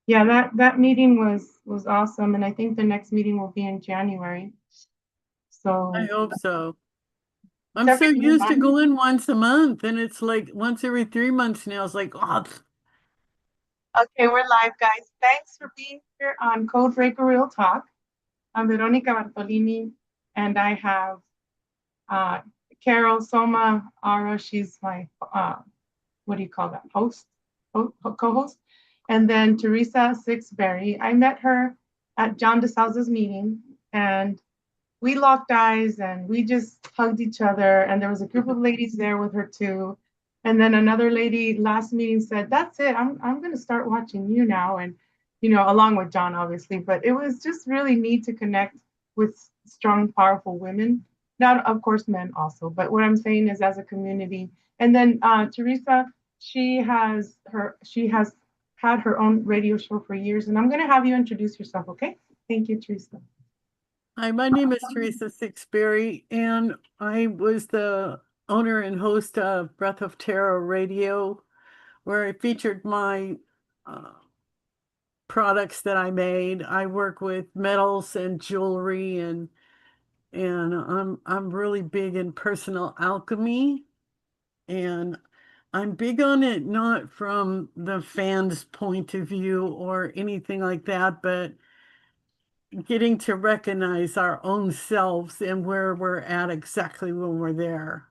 Yeah, that meeting was awesome, and I think the next meeting will be in January. I So hope so. I'm so definitely used to invite me. going once a month, and it's like once every 3 months now. It's like, oh, Okay, we're live, guys. Thanks for being here on Code Breaker Real Talk. I'm Veronica Bartolini, and I have uh, Carol Somah ARah. She's my what do you call that? Host, co-host, and then Teresa Sixberry. I met her at John DeSalza's meeting, and we locked eyes and we just hugged each other. And there was a group of ladies there with her too. And then another lady last meeting said, "That's it. I'm going to start watching you now." And along with John, obviously. But it was just really neat to connect with strong, powerful women. Not, of course, men also. But what I'm saying is, as a community. And then Teresa, she has had her own radio show for years. And I'm going to have you introduce yourself, okay? Thank you, Teresa. hi, my name is Teresa Sixberry, and I was the owner and host of Breath of Tarot Radio, where I featured my uh, products that I made. I work with metals and jewelry, and I'm really big in personal alchemy, and I'm big on it not from the fans' point of view or anything like that, but getting to recognize our own selves and where we're at exactly when we're there,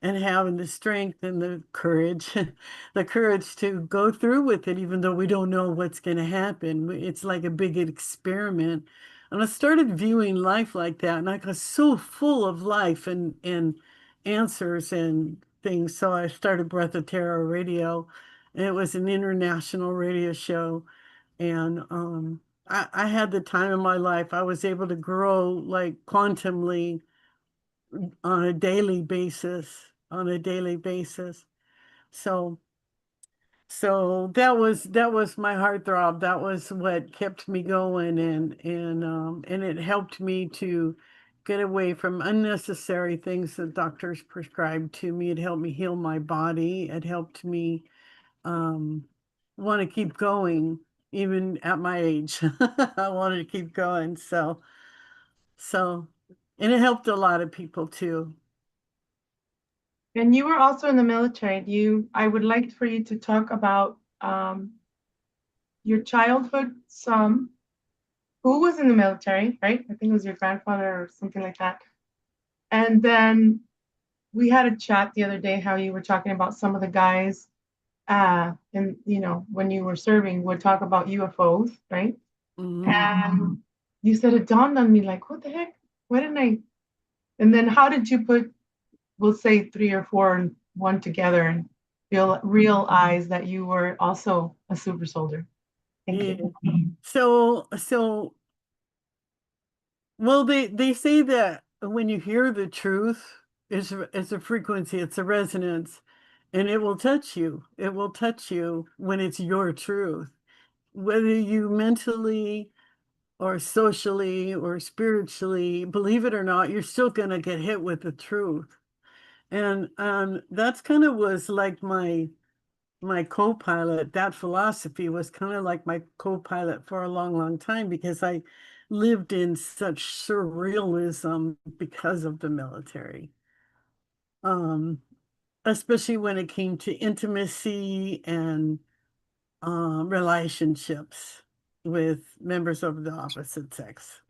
and having the strength and the courage, the courage to go through with it, even though we don't know what's going to happen. It's like a big experiment. And I started viewing life like that, and I got so full of life and answers and things. So I started Breath of Tarot Radio, and it was an international radio show. And I had the time of my life. I was able to grow like quantumly on a daily basis, on a daily basis. So that was my heartthrob. That was what kept me going, and it helped me to get away from unnecessary things that doctors prescribed to me. It helped me heal my body. It helped me um want to keep going even at my age. I wanted to keep going. So and it helped a lot of people too. And you were also in the military. I would like for you to talk about your childhood some who was in the military, right? I think it was your grandfather or something like that. And then we had a chat the other day how you were talking about some of the guys and when you were serving would talk about UFOs, right? Mhm. And you said it dawned on me like, what the heck? Why didn't I? And then how did you put, we'll say three or four and one together and realize that you were also a super soldier? Thank Yeah. you. So well, they say that when you hear the truth, it's a frequency, it's a resonance, and it will touch you. It will touch you when it's your truth. Whether you mentally or socially or spiritually believe it or not, you're still gonna get hit with the truth. And that's kind of was like my co-pilot. That philosophy was kind of like my co-pilot for a long, long time because I lived in such surrealism because of the military. Um, Especially when it came to intimacy and relationships with members of the opposite sex.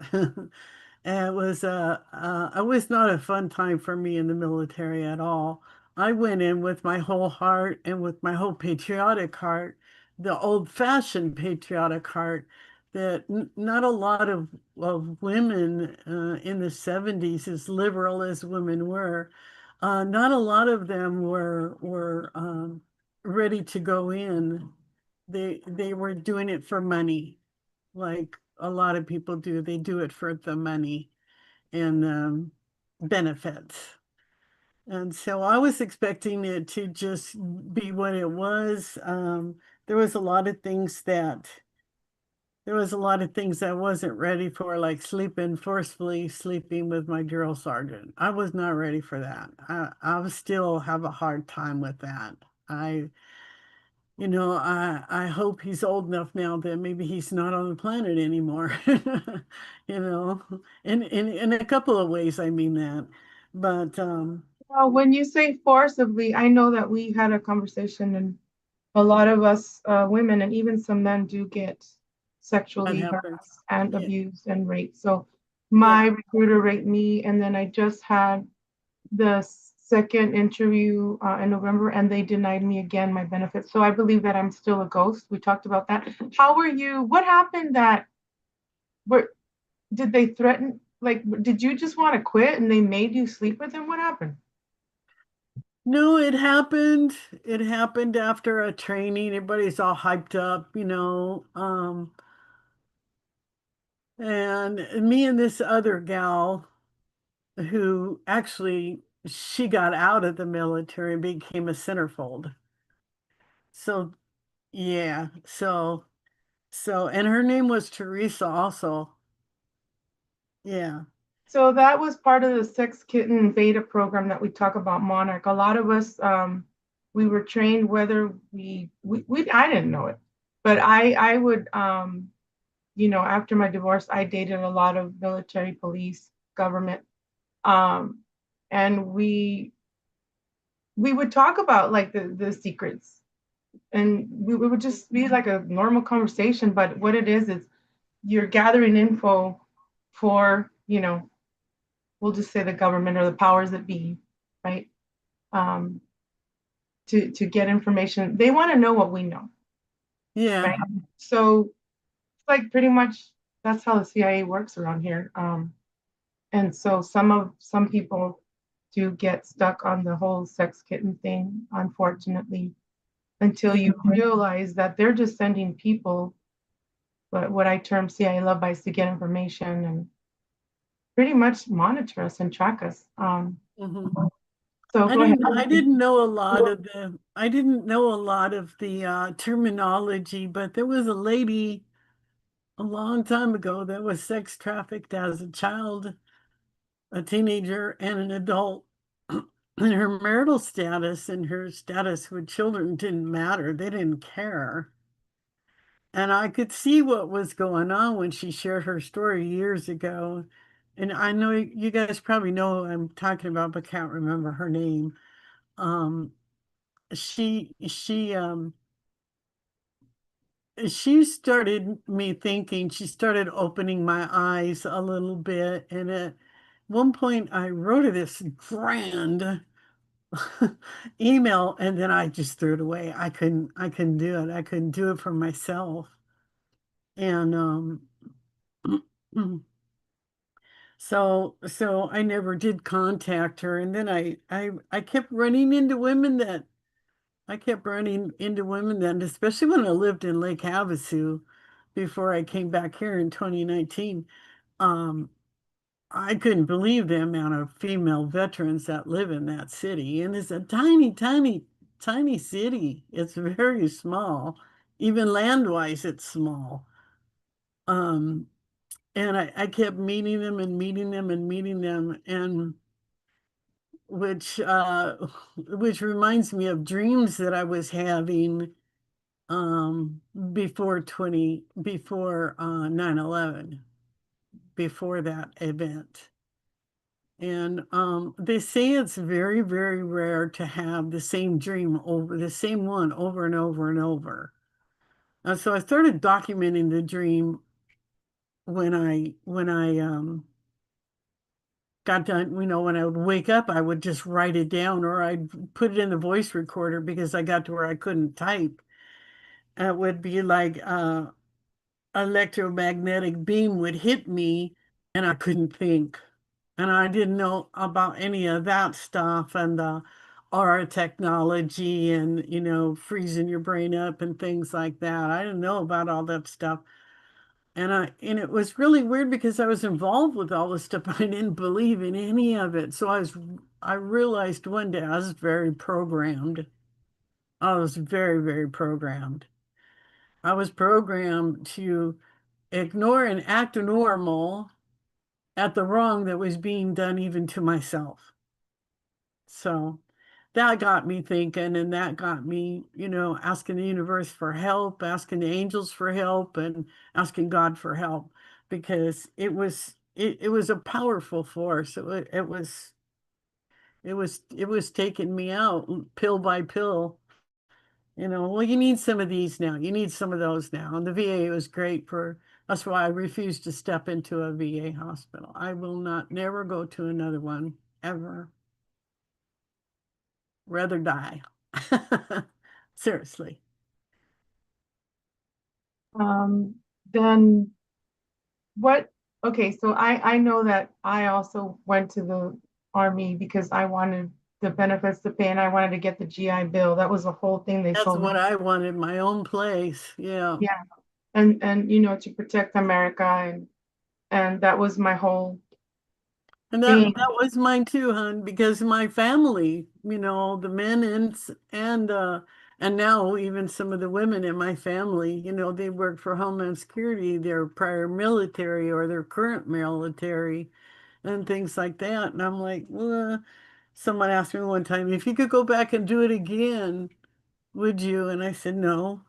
And it was not a fun time for me in the military at all. I went in with my whole heart and with my whole patriotic heart, the old-fashioned patriotic heart that not a lot of women in the 70s, as liberal as women were, not a lot of them were ready to go in. They were doing it for money, like a lot of people do. They do it for the money and benefits. And so I was expecting it to just be what it was. There was a lot of things that there was a lot of things I wasn't ready for, like forcefully sleeping with my drill sergeant. I was not ready for that. I still have a hard time with that. I I hope he's old enough now that maybe he's not on the planet anymore. You know, in a couple of ways, I mean that. But When you say forcibly, I know that we had a conversation, and a lot of us women and even some men do get that sexually happens. harassed and Yeah, abused and raped. So yeah. my recruiter raped me, and then I just had the second interview in November, and they denied me again my benefits. So I believe that I'm still a ghost. We talked about that. How were you? What happened that were did they threaten? Like, did you just want to quit and they made you sleep with him? What happened? No, it happened. It happened after a training. Everybody's all hyped up, and me and this other gal who actually she got out of the military and became a centerfold. So yeah, and her name was Teresa also. Yeah. So that was part of the Sex Kitten beta program that we talk about Monarch. A lot of us, we were trained whether we I didn't know it, but I would, after my divorce, I dated a lot of military, police, government, um, and we would talk about like the secrets, and we would just be like a normal conversation. But what it is you're gathering info for, we'll just say the government or the powers that be, right? Um, to get information. They want to know what we know, Yeah. right? So it's like pretty much that's how the CIA works around here. And so some people do get stuck on the whole sex kitten thing, unfortunately, until you realize that they're just sending people, but what I term CIA love bites to get information and pretty much monitor us and track us. Mhm. So go ahead. I didn't know a lot of the terminology, but there was a lady a long time ago that was sex trafficked as a child, a teenager, and an adult. And her marital status and her status with children didn't matter. They didn't care. And I could see what was going on when she shared her story years ago. And I know you guys probably know who I'm talking about, but can't remember her name. Um, she started me thinking, she started opening my eyes a little bit. And at one point I wrote her this grand email and then I just threw it away. I couldn't do it. I couldn't do it for myself. And so I never did contact her. And then I kept running into women that I kept running into women then, especially when I lived in Lake Havasu before I came back here in 2019. Um, I couldn't believe the amount of female veterans that live in that city. And it's a tiny, tiny, tiny city. It's very small. Even land-wise, it's small. Um, and I kept meeting them and meeting them and meeting them, and which which reminds me of dreams that I was having before 9/11, before that event. And they say it's very, very rare to have the same dream over the same one over and over and over. So I started documenting the dream when I got done, when I would wake up, I would just write it down or I'd put it in the voice recorder because I got to where I couldn't type. It would be like electromagnetic beam would hit me and I couldn't think. And I didn't know about any of that stuff and the aura technology and, freezing your brain up and things like that. I didn't know about all that stuff. And it was really weird because I was involved with all this stuff, but I didn't believe in any of it. So I realized one day I was very programmed. I was very, very programmed. I was programmed to ignore and act normal at the wrong that was being done even to myself. So that got me thinking, and that got me, asking the universe for help, asking the angels for help, and asking God for help, because it was a powerful force. It was taking me out pill by pill. Well, you need some of these now. You need some of those now. And the VA was great for, that's why I refuse to step into a VA hospital. I will not never go to another one ever. Rather die. Seriously. Um, then what? Okay, so I know that I also went to the army because I wanted the benefits to pay and I wanted to get the GI Bill. That was the whole thing they That's told me. what I wanted, my own place. Yeah. Yeah, and to protect America and that was my whole And that thing. that was mine too, hon, because my family, the men and now even some of the women in my family, they work for Homeland Security, they're prior military or they're current military and things like that. And I'm like, someone asked me one time, if you could go back and do it again, would you? And I said, no,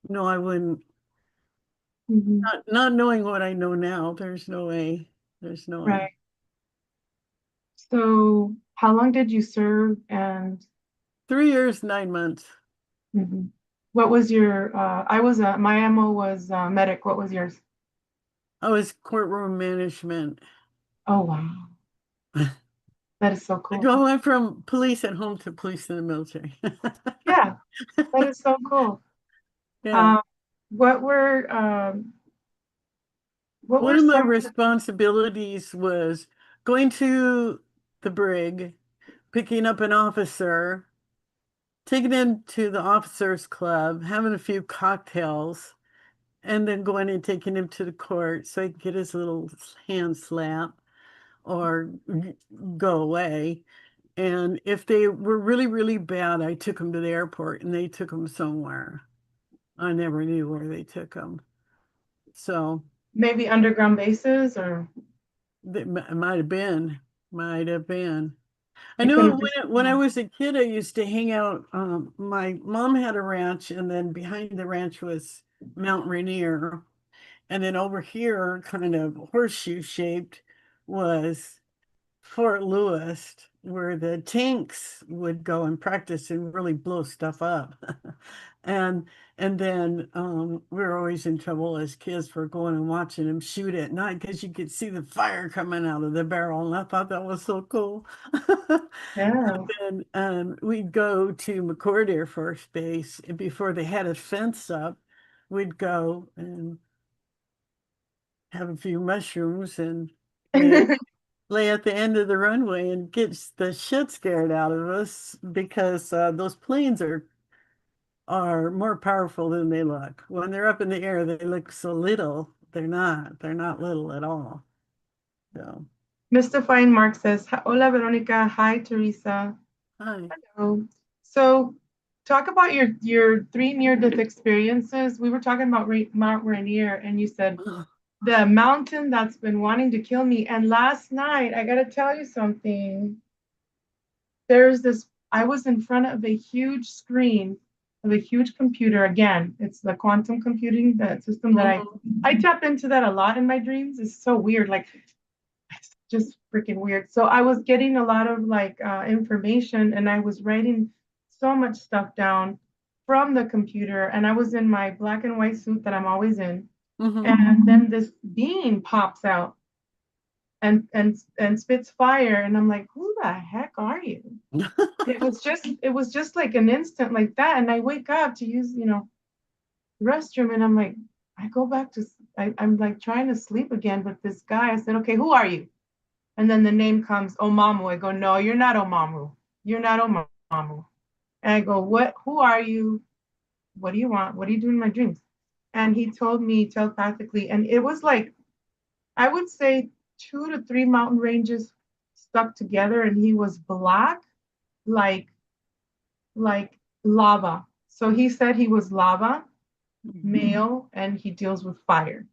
no, I wouldn't. Mhm. Not knowing what I know now, there's no way. There's no way. Right. So how long did you serve and 3 years, 9 months. mhm. What was your I was my MO was medic. What was yours? I was courtroom management. Oh wow. That is so cool. I went from police at home to police in the military. Yeah, that is so cool. Yeah. Um, what were what One were of my some of the responsibilities was going to the brig, picking up an officer, taking him to the officers club, having a few cocktails, and then going and taking him to the court so he could get his little hand slap or go away. And if they were really, really bad, I took them to the airport and they took them somewhere. I never knew where they took them. So maybe underground bases or it might have been. I it could know have just when I was a kid, I used to hang out. My mom had a ranch, and then behind the ranch was Mount Rainier. And then over here, kind of horseshoe shaped, was Fort Lewis, where the tanks would go and practice and really blow stuff up. And then we were always in trouble as kids for going and watching them shoot at night because you could see the fire coming out of the barrel, and I thought that was so cool. yeah. And we'd go to McCord Air Force Base, and before they had a fence up, we'd go and have a few mushrooms and lay at the end of the runway and get the shit scared out of us because those planes are more powerful than they look. When they're up in the air, they look so little. They're not. They're not little at all. So, Mystifying Mark says, Hola Veronica, hi Teresa. hi. Hello. So talk about your three near-death experiences. We were talking about Mount Rainier, and you said the mountain that's been wanting to kill me. And last night, I gotta tell you something. There's this, I was in front of a huge screen of a huge computer. Again, it's the quantum computing, the system that I Mhm. I tap into that a lot in my dreams. It's so weird. Like it's just freaking weird. So I was getting a lot of like information and I was writing so much stuff down from the computer and I was in my black and white suit that I'm always in. Mhm. And then this being pops out and spits fire and I'm like, who the heck are you? It was just like an instant like that and I wake up to use, the restroom and I'm like, I go back to I'm like trying to sleep again, but this guy, I said, okay, who are you? And then the name comes, Omamu. I go, no, you're not Omamu. You're not Omamu. And I go, what? Who are you? What do you want? What do you do in my dreams? And he told me telepathically, and it was like, I would say 2 to 3 mountain ranges stuck together, and he was black, like like lava. So he said he was lava, male, and he deals with fire.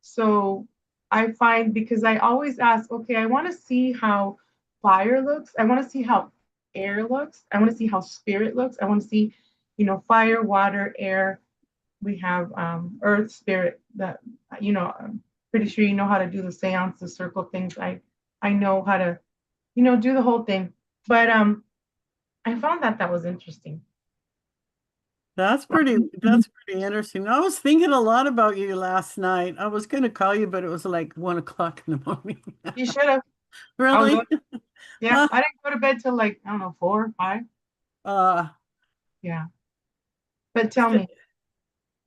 So I find because I always ask, okay, I want to see how fire looks. I want to see how air looks. I want to see how spirit looks. I want to see, fire, water, air. We have earth, spirit. That I'm pretty sure you know how to do the seance, the circle things. I know how to, do the whole thing. But I found that was interesting. That's pretty interesting. I was thinking a lot about you last night. I was going to call you, but it was like 1 o'clock in the morning. You should have. I was Really? up. Yeah, I didn't go to bed till like, I don't know, 4, 5. Uh, Yeah. But tell so, me.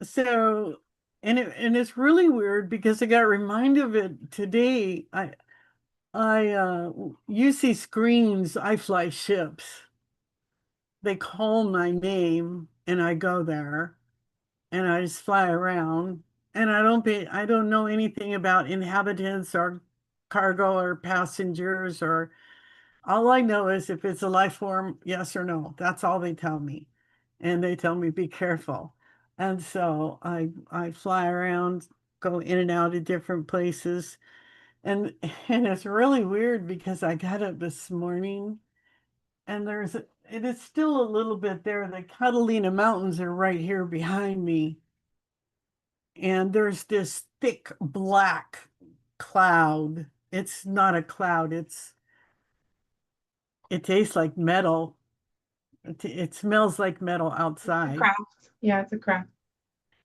so and it's really weird because I got reminded of it today. I you see screens, I fly ships. They call my name and I go there and I just fly around and I don't know anything about inhabitants or cargo or passengers or all I know is if it's a life form, yes or no. That's all they tell me. And they tell me be careful. And so I fly around, go in and out of different places. And and it's really weird because I got up this morning and it is still a little bit there. The Catalina Mountains are right here behind me. And there's this thick black cloud. It's not a cloud, it tastes like metal. It smells like metal It's a outside. craft. Yeah, it's a craft.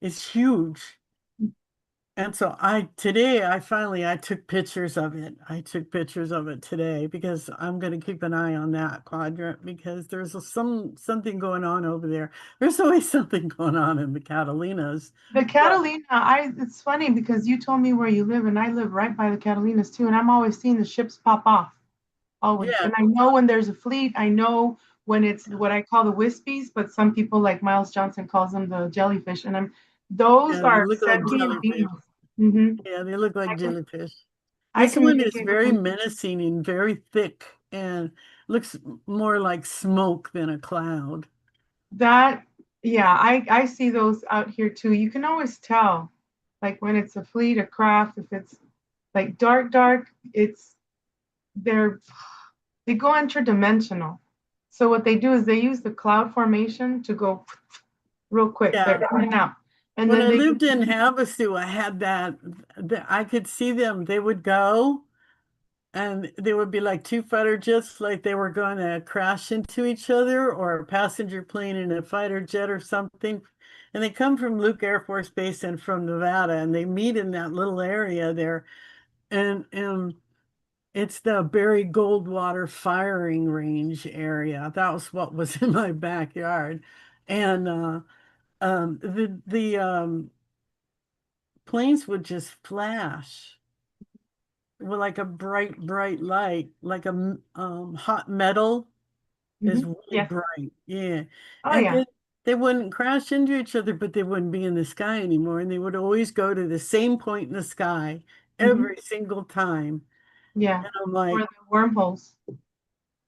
It's huge. And so today I took pictures of it. I took pictures of it today because I'm going to keep an eye on that quadrant because something going on over there. There's always something going on in the Catalinas. The But Catalina, it's funny because you told me where you live, and I live right by the Catalinas too, and I'm always seeing the ships pop off, always. yeah, And I know when there's a fleet, I know when it's what I call the wispies, but some people like Miles Johnson calls them the jellyfish, and those yeah, they are look like sentient jellyfish. beings. hmm Yeah, they look like I can jellyfish. I This one is communicate with very them. menacing and very thick and looks more like smoke than a cloud. That, yeah, I see those out here too. You can always tell, like when it's a fleet, a craft, if it's like dark, they're they go interdimensional. So what they do is they use the cloud formation to go real quick. They're Yeah. in and out. And When then I they lived in Havasu, I had that I could see them. They would go and they would be like two fighter jets, like they were going to crash into each other, or a passenger plane and a fighter jet or something. And they come from Luke Air Force Base and from Nevada, and they meet in that little area there. And it's the Barry Goldwater firing range area. That was what was in my backyard. And the planes would just flash with like a bright light, like hot metal is really yes. bright. Yeah. Oh And yeah. then they wouldn't crash into each other, but they wouldn't be in the sky anymore. And they would always go to the same point in the sky hmm every single time. Yeah. And I'm Or like, the wormholes.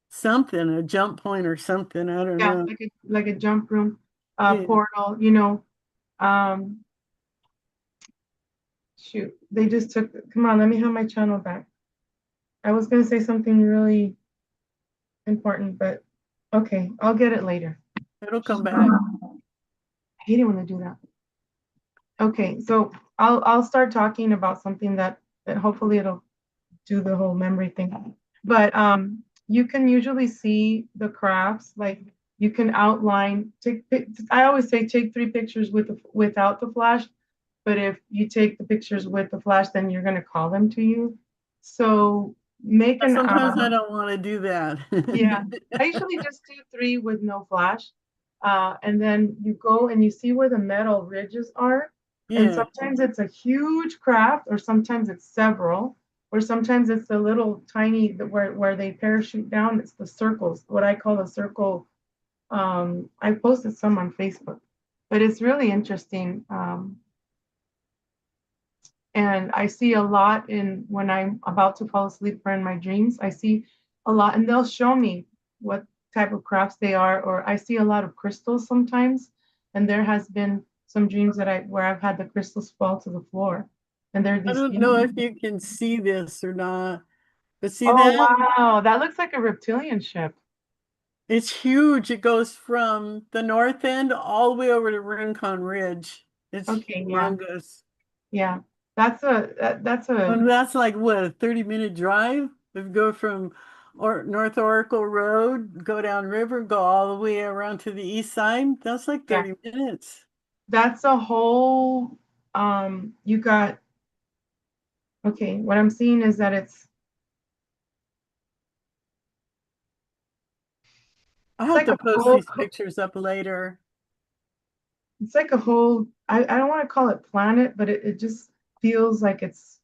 something, a jump point or something. I don't Yeah, know. like a jump room, Yeah. portal, Um, shoot, they just took, come on, let me have my channel back. I was gonna say something really important, but okay, I'll get it later. It'll come I back. hate it when they do that. Okay, so I'll start talking about something that hopefully it'll do the whole memory thing. But you can usually see the crafts, like you can outline. I always say take 3 pictures without the flash, but if you take the pictures with the flash, then you're going to call them to you. So make an Sometimes I don't want to do that. yeah, I usually just do 3 with no flash. And then you go and you see where the metal ridges are. And Yeah. sometimes it's a huge craft, or sometimes it's several, or sometimes it's a little tiny where they parachute down. It's the circles, what I call a circle. I posted some on Facebook, but it's really interesting. And I see a lot in when I'm about to fall asleep or in my dreams. I see a lot, and they'll show me what type of crafts they are, or I see a lot of crystals sometimes. And there has been some dreams where I've had the crystals fall to the floor, and they're I these don't know huge. if you can see this or not, but see Oh that? wow, that looks like a reptilian ship. It's huge. It goes from the north end all the way over to Rincon Ridge. It's Okay, yeah, humongous. yeah. That's a And that's like what, a 30-minute drive? If you go from North Oracle Road, go down river, go all the way around to the east side, that's like yeah. 30 minutes. That's a whole you got okay, what I'm seeing is that I'll it's have like to a post whole these pictures up later. it's like a whole I don't want to call it planet, but it just feels like it's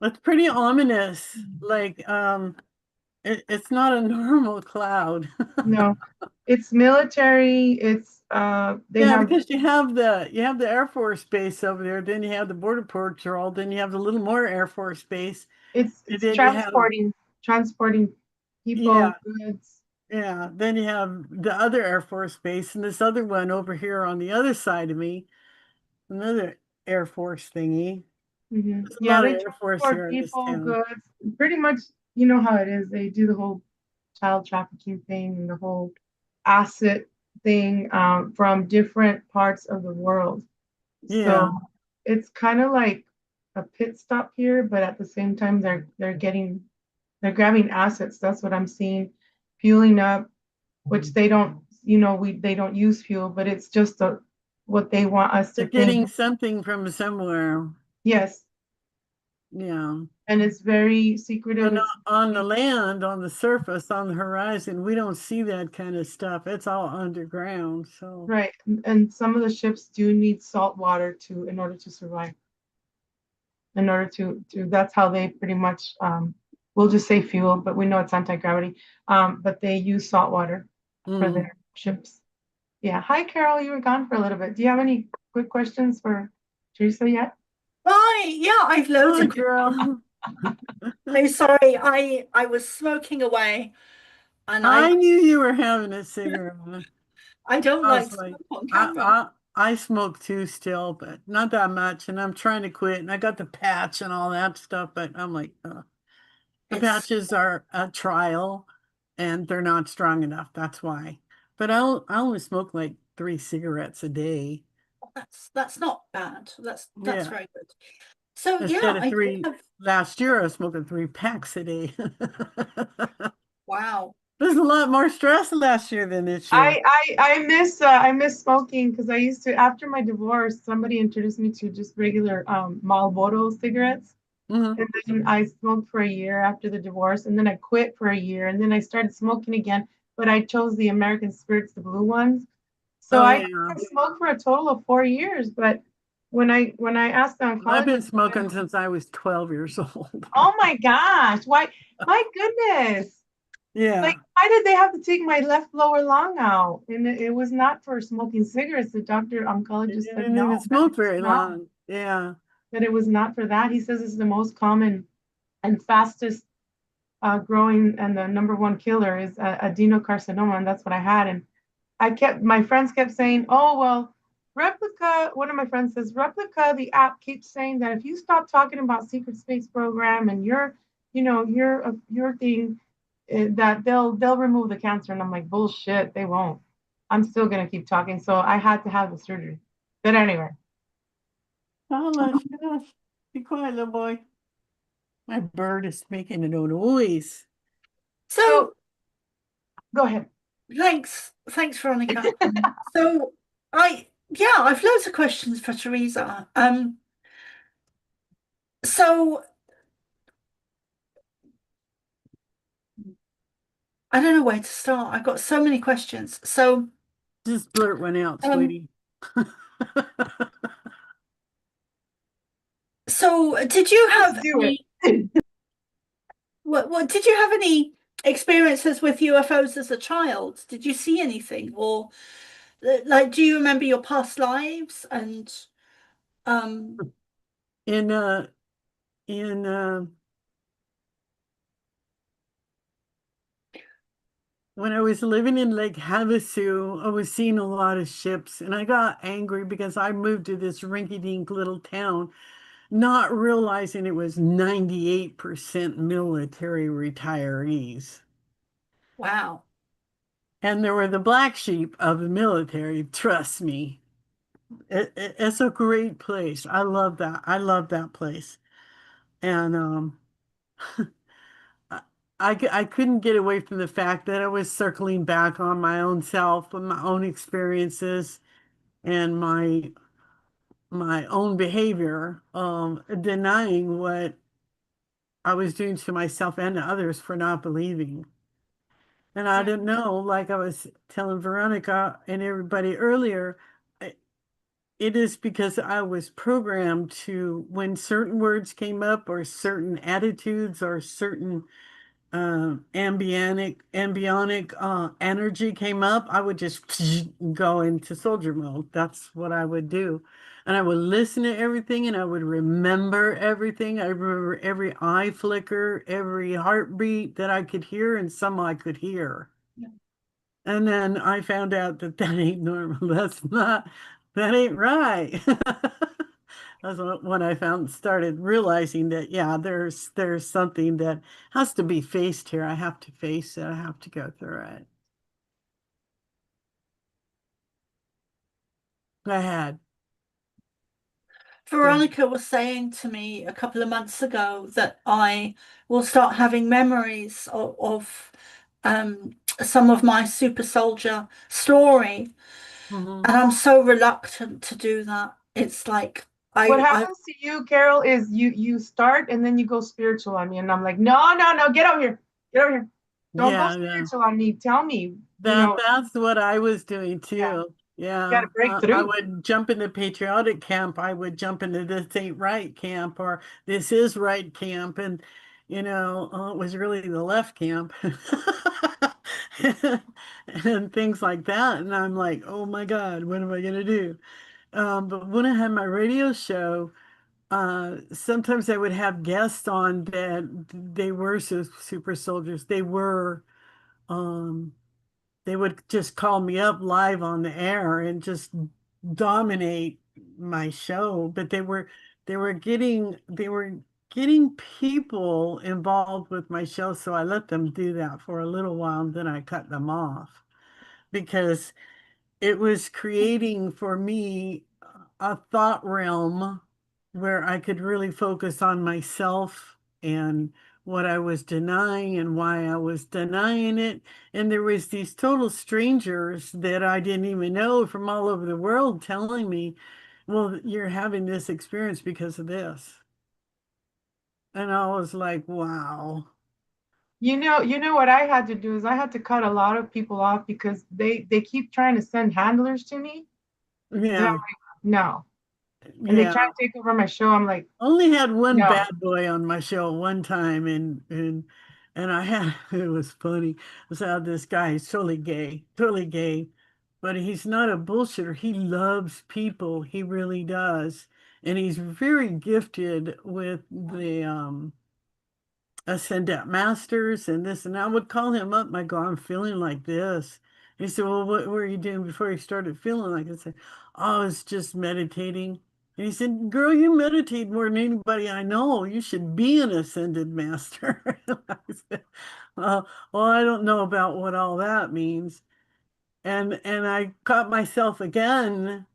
It's pretty ominous. Like, it's not a normal cloud. no, it's military, it's they Yeah, have because you have the Air Force Base over there, then you have the Border Patrol, then you have the little more Air Force Base, and it's then you have transporting people, yeah, goods. yeah, then you have the other Air Force Base and this other one over here on the other side of me, another Air Force thingy. There's a Yeah, lot of they Air Force transport here in this people, town. goods. Pretty much, you know how it is. They do the whole child trafficking thing and the whole asset thing from different parts of the world. So Yeah, it's kind of like a pit stop here, but at the same time, they're grabbing assets. That's what I'm seeing, fueling up, which they don't, they don't use fuel, but it's just what they want us they're to think. getting something from somewhere. Yes, Yeah. and it's very secretive. And It's on the land, on the surface, on the horizon, we don't see that kind of stuff. It's all underground. So, right, and some of the ships do need salt water in order to survive. In order to that's how they pretty much we'll just say fuel, but we know it's anti-gravity. But they use salt water for mm. their ships. Yeah. Hi, Carol. You were gone for a little bit. Do you have any quick questions for Teresa yet? Hi, yeah, I've loads Hi, of. girl. I'm sorry, I was smoking away, and I knew you were having a cigarette. I don't I like was to like, smoke on I, camera. I, I smoke too still, but not that much. And I'm trying to quit. And I got the patch and all that stuff, but I'm like, the It's patches are a trial and they're not strong enough. That's why. But I only smoke like 3 cigarettes a day. that's not bad. That's Yeah. very good. So yeah, Instead of I do three have. last year, I was smoking 3 packs a day. Wow. There's a lot more stress last year than this year. I miss smoking because I used to after my divorce somebody introduced me to just regular Marlboro cigarettes. Hmm. And then I smoked for a year after the divorce, and then I quit for a year, and then I started smoking again, but I chose the American Spirits, the blue ones. So Oh I yeah. smoked for a total of 4 years, but when I asked the I've been oncologist, smoking since I was 12 years old. oh my gosh, why, my goodness, like Yeah. why did they have to take my left lower lung out? And it was not for smoking cigarettes. The doctor You oncologist said didn't no, even that smoke it's very not, long. Yeah. that it was not for that. He says it's the most common and fastest growing and the number one killer is adenocarcinoma, and that's what I had. And my friends kept saying, "Oh well, Replica." One of my friends says, "Replica." The app keeps saying that if you stop talking about secret space program and your thing, that they'll remove the cancer. And I'm like, bullshit, they won't. I'm still gonna keep talking. So I had to have the surgery. But anyway, Oh my gosh. Be quiet, little boy. My bird is making a noise. so So go ahead. thanks, Veronica. So I've loads of questions for Teresa. So I don't know where to start. I've got so many questions. Just blurt one out, Um, sweetie. did you Just have do it. any? What did you have any experiences with UFOs as a child? Did you see anything, or like, do you remember your past lives? And um, In in when I was living in Lake Havasu, I was seeing a lot of ships, and I got angry because I moved to this rinky-dink little town, not realizing it was 98% military retirees. Wow. And there were the black sheep of the military, trust me. It's a great place. I love that. I love that place. And I, I couldn't get away from the fact that I was circling back on my own self and my own experiences and my own behavior, denying what I was doing to myself and to others for not believing. And I Yeah. didn't know, like I was telling Veronica and everybody earlier, I- it is because I was programmed to, when certain words came up or certain attitudes or certain ambionic energy came up, I would just go into soldier mode. That's what I would do. And I would listen to everything and I would remember everything. I remember every eye flicker, every heartbeat that I could hear and some I could hear. Yeah. And then I found out that that ain't normal. That ain't right. That's when I started realizing that, yeah, there's something that has to be faced here. I have to face it. I have to go through it. I had, yeah. Veronica was saying to me a couple of months ago that I will start having memories some of my super soldier story. Hmm. And I'm so reluctant to do that. It's like What I happens to you, Carol, is you start and then you go spiritual on me, and I'm like, no, no, no, get over here, get over here. Don't go Yeah, yeah. spiritual on me. Tell me, That's what I was doing yeah, too. got Yeah, to break I through. would jump into patriotic camp. I would jump into this ain't right camp or this is right camp, and it was really the left camp, and things like that. And I'm like, oh my God, what am I gonna do? But when I had my radio show, sometimes I would have guests on that they were super soldiers. Um, they would just call me up live on the air and just dominate my show. But they were getting people involved with my show, so I let them do that for a little while, and then I cut them off because it was creating for me a thought realm where I could really focus on myself and what I was denying and why I was denying it. And there was these total strangers that I didn't even know from all over the world telling me, well, you're having this experience because of this. And I was like, wow. You know what I had to do is I had to cut a lot of people off because they keep trying to send handlers to me, and I'm Yeah, like, no, and they try yeah. to take over my show. I'm like, Only had one no. bad boy on my show one time, and I had it was funny. I saw this guy, he's totally gay, but he's not a bullshitter. He loves people, he really does, and he's very gifted with the ascendant masters and this. And I would call him up and I go, I'm feeling like this. He said, well, what were you doing before you started feeling like this? I said, oh, I was just meditating. And he said, girl, you meditate more than anybody I know. You should be an ascended master. I said, well, I don't know about what all that means. And I caught myself again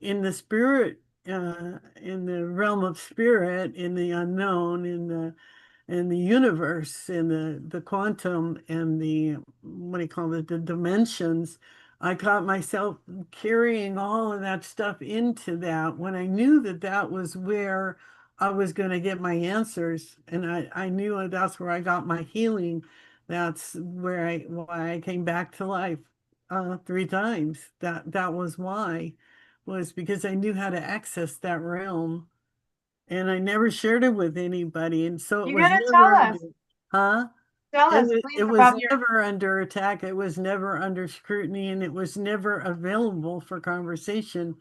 in the spirit, in the realm of spirit, in the unknown, in the universe, in the quantum and the what do you call it, the dimensions. I caught myself carrying all of that stuff into that when I knew that that was where I was going to get my answers, and I knew that's where I got my healing. That's why I came back to life 3 times. That was why, was because I knew how to access that realm and I never shared it with anybody. And so it You was gotta never under, tell huh? us, It please, was about your. never under attack. It was never under scrutiny, and it was never available for conversation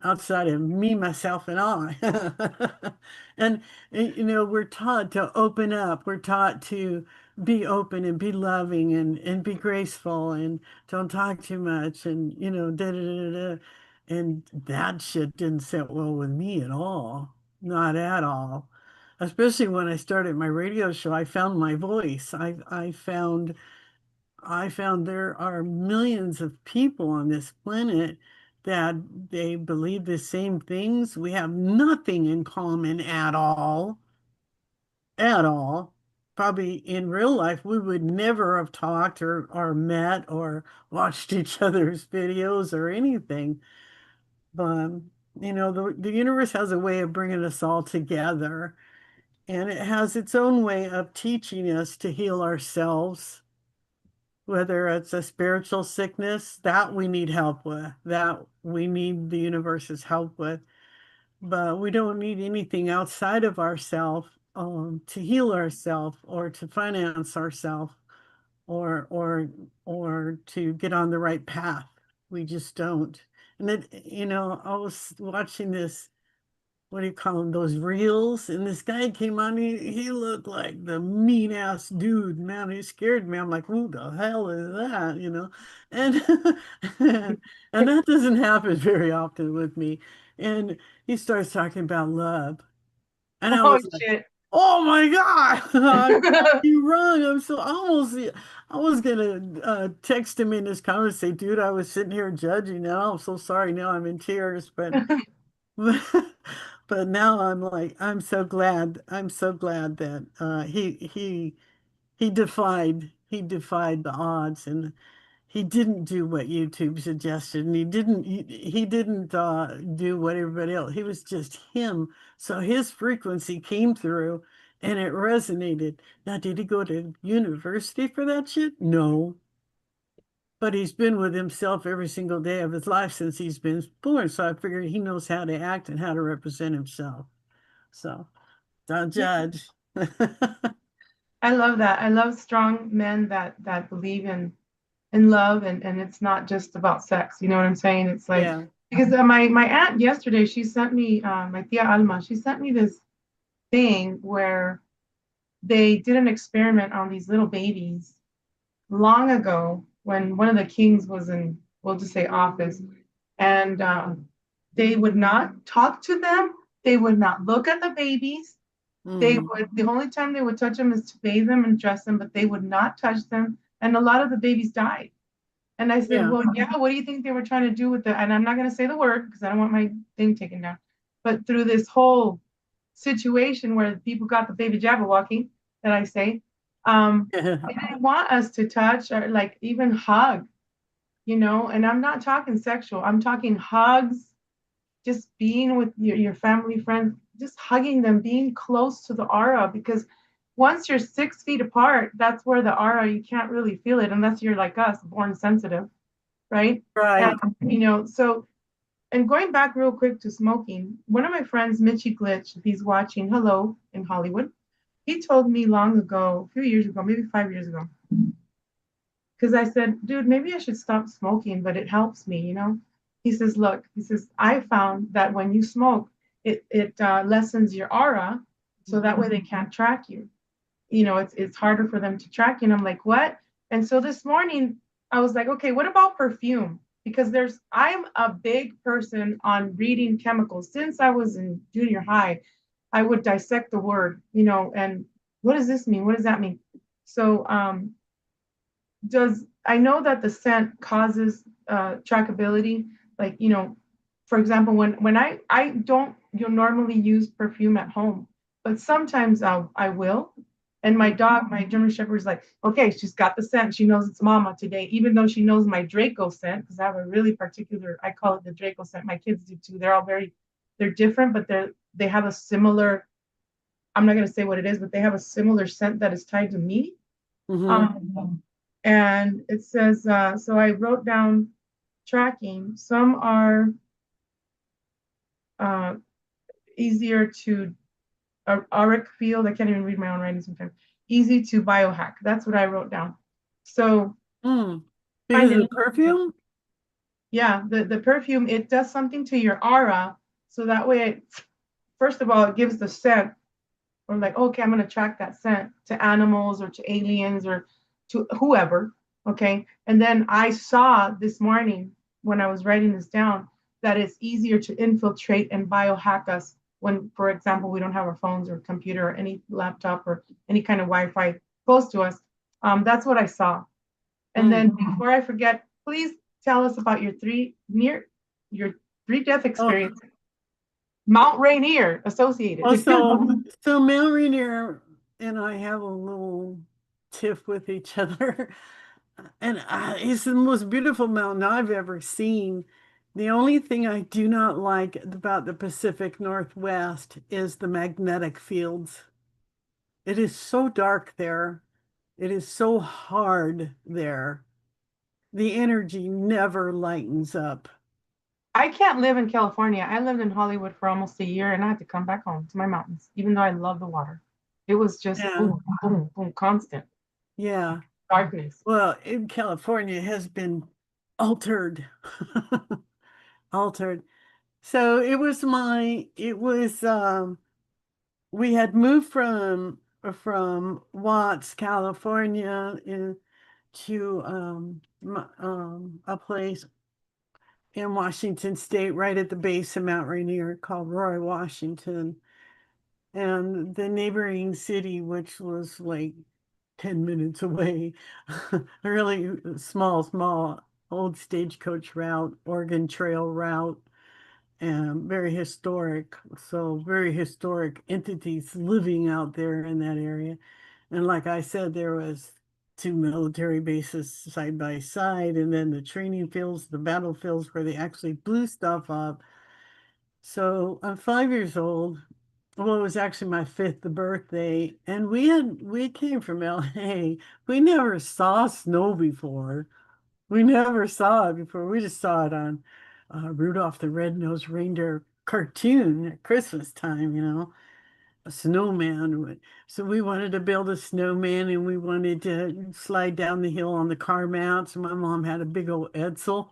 outside of me, myself, and I. And we're taught to open up. We're taught to be open and be loving and be graceful and don't talk too much and da da da da. And that shit didn't sit well with me at all. Not at all. Especially when I started my radio show, I found my voice. I found I found there are millions of people on this planet that they believe the same things. We have nothing in common at all, at all. Probably in real life, we would never have talked or met or watched each other's videos or anything. But, the universe has a way of bringing us all together, and it has its own way of teaching us to heal ourselves, whether it's a spiritual sickness that we need help with, that we need the universe's help with, but we don't need anything outside of ourselves to heal ourselves or to finance ourselves or to get on the right path. We just don't. And I was watching this, what do you call them, those reels, and this guy came on, he looked like the mean ass dude, man. He scared me. I'm like, who the hell is that? And and that doesn't happen very often with me. And he starts talking about love, and I Oh was like, shit. oh my God, I got you wrong. I was gonna text him in his comments, say, dude, I was sitting here judging now. I'm so sorry. Now I'm in tears, but but now I'm like, I'm so glad. I'm so glad that he defied the odds, and he didn't do what YouTube suggested, and he didn't do what everybody else. He was just him. So his frequency came through and it resonated. Now, did he go to university for that shit? No. But he's been with himself every single day of his life since he's been born. So I figured he knows how to act and how to represent himself. So don't Yeah, judge. I love that. I love strong men that believe in love, and it's not just about sex. You know what I'm saying? It's like, Yeah. because my aunt yesterday, she sent me my tia Alma, she sent me this thing where they did an experiment on these little babies long ago when one of the kings was in, we'll just say, office, and they would not talk to them. They would not look at the babies. They Mm. would, the only time they would touch them is to bathe them and dress them, but they would not touch them. And a lot of the babies died. And I said, Yeah. well, yeah, what do you think they were trying to do with it? And I'm not going to say the word because I don't want my thing taken down. But through this whole situation where people got the baby Jabberwocky, that I say, they didn't want us to touch or like even hug, and I'm not talking sexual. I'm talking hugs, just being with your family, friends, just hugging them, being close to the aura, because once you're 6 feet apart, that's where the aura, you can't really feel it unless you're like us, born sensitive, right? And, Right. so, and going back real quick to smoking, one of my friends, Mitchy Glitch, if he's watching, hello, in Hollywood, he told me long ago, a few years ago, maybe 5 years ago, because I said, dude, maybe I should stop smoking, but it helps me. He says, look, I found that when you smoke, it lessens your aura, so that way they can't track you. It's harder for them to track you. And I'm like, what? And so this morning I was like, okay, what about perfume? Because I'm a big person on reading chemicals. Since I was in junior high, I would dissect the word, and what does this mean? What does that mean? So does I know that the scent causes trackability. Like, for example, when I don't normally use perfume at home, but sometimes I will. And my dog, my German Shepherd, is like, okay, she's got the scent. She knows it's Mama today, even though she knows my Draco scent, because I have a really particular, I call it the Draco scent. My kids do too. They're different, but they have a similar, I'm not going to say what it is, but they have a similar scent that is tied to me. Hmm. And it says, so I wrote down tracking. Some are uh, easier to auric field. I can't even read my own writing sometimes. Easy to biohack. That's what I wrote down. So Mm. find Because of it. the perfume? Yeah, the perfume, it does something to your aura. So that way, first of all, it gives the scent. Or like, okay, I'm going to track that scent to animals or to aliens or to whoever. Okay. And then I saw this morning when I was writing this down that it's easier to infiltrate and biohack us when, for example, we don't have our phones or computer or any laptop or any kind of Wi-Fi close to us. That's what I saw. And then before I forget, please tell us about your three death experience. Mount Rainier associated. So Mount Rainier and I have a little tiff with each other. And it's the most beautiful mountain I've ever seen. The only thing I do not like about the Pacific Northwest is the magnetic fields. It is so dark there. It is so hard there. The energy never lightens up. I can't live in California. I lived in Hollywood for almost a year and I had to come back home to my mountains, even though I love the water. It was just boom, boom, boom, constant. Yeah. Darkness. Well, in California has been altered. Altered. So we had moved from Watts, California to a place in Washington State, right at the base of Mount Rainier, called Roy, Washington. And the neighboring city, which was like 10 minutes away, a really small old stagecoach route, Oregon Trail route, and very historic. So very historic entities living out there in that area. And like I said, there was two military bases side by side, and then the training fields, the battlefields where they actually blew stuff up. So I'm 5 years old. Well, it was actually my fifth birthday, and we came from LA. We never saw snow before. We never saw it before. We just saw it on Rudolph the Red-Nosed Reindeer cartoon at Christmas time, a snowman. So we wanted to build a snowman and we wanted to slide down the hill on the car mounts. My mom had a big old Edsel,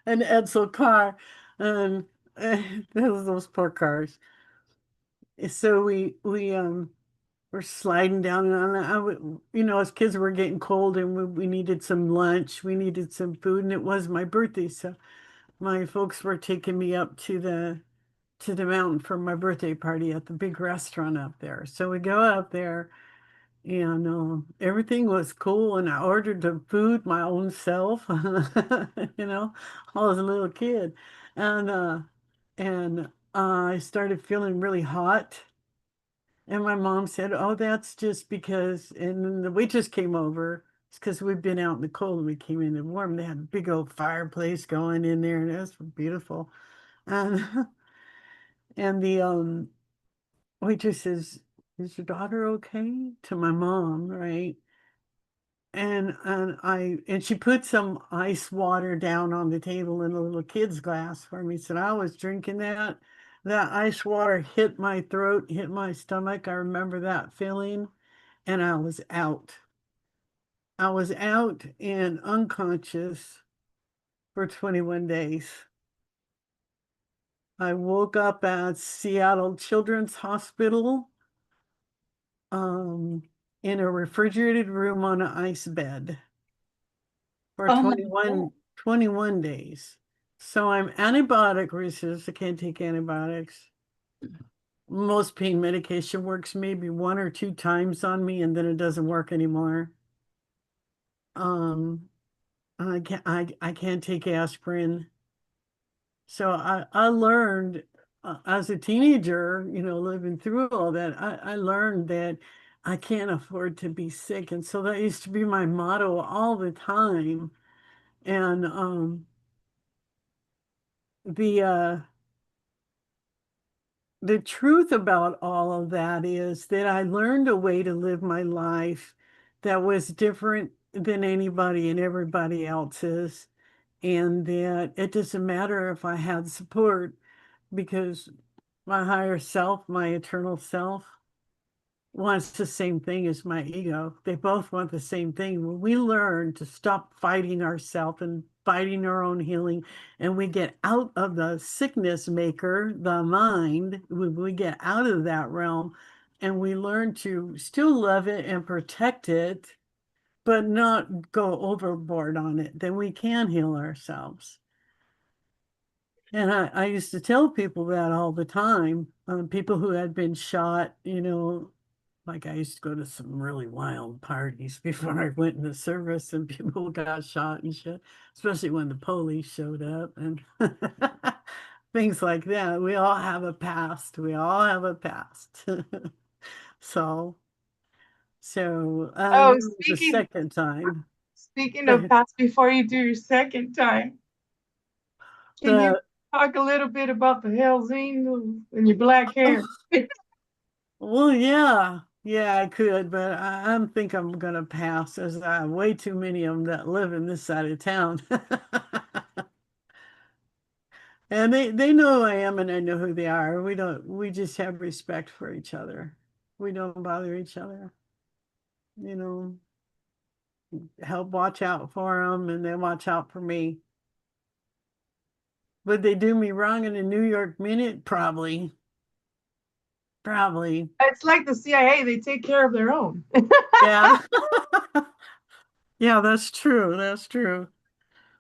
an Edsel car, and those poor cars. So we were sliding down, and as kids were getting cold and we needed some lunch, we needed some food, and it was my birthday, so my folks were taking me up to the mountain for my birthday party at the big restaurant up there. So we go up there, and everything was cool, and I ordered the food my own self, I was a little kid, and I started feeling really hot. And my mom said, "Oh, that's just because," and then the waitress came over. It's because we've been out in the cold and we came in the warm. They had a big old fireplace going in there, and it was beautiful. And and the waitress says, "Is your daughter okay?" To my mom, right? And she put some ice water down on the table in a little kid's glass for me. Said I was drinking that. That ice water hit my throat, hit my stomach. I remember that feeling, and I was out. I was out and unconscious for 21 days. I woke up at Seattle Children's Hospital in a refrigerated room on an ice bed for 21 days. So I'm antibiotic resistant. I can't take antibiotics. Most pain medication works maybe 1 or 2 times on me, and then it doesn't work anymore. I can't take aspirin. So I learned as a teenager, living through all that, I learned that I can't afford to be sick. And so that used to be my motto all the time. And the the truth about all of that is that I learned a way to live my life that was different than anybody and everybody else's, and that it doesn't matter if I had support, because my higher self, my eternal self, wants the same thing as my ego. They both want the same thing. When we learn to stop fighting ourselves and fighting our own healing, and we get out of the sickness maker, the mind, when we get out of that realm and we learn to still love it and protect it, but not go overboard on it, then we can heal ourselves. And I used to tell people that all the time, people who had been shot, Like I used to go to some really wild parties before I went in the service and people got shot and shit, especially when the police showed up and things like that. We all have a past. We all have a past. So, Oh, that was the second time. speaking of The, past, before you do your second time, can you the talk a little bit about the Hells Angels and your black hair? well, yeah, yeah, I could, but I think I'm gonna pass as I have way too many of them that live in this side of town. And they know who I am and I know who they are. We just have respect for each other. We don't bother each other. You know, help watch out for them and they watch out for me. Would they do me wrong in a New York minute? Probably. Probably. It's like the CIA, they take care of their own. Yeah. Yeah, that's true. That's true.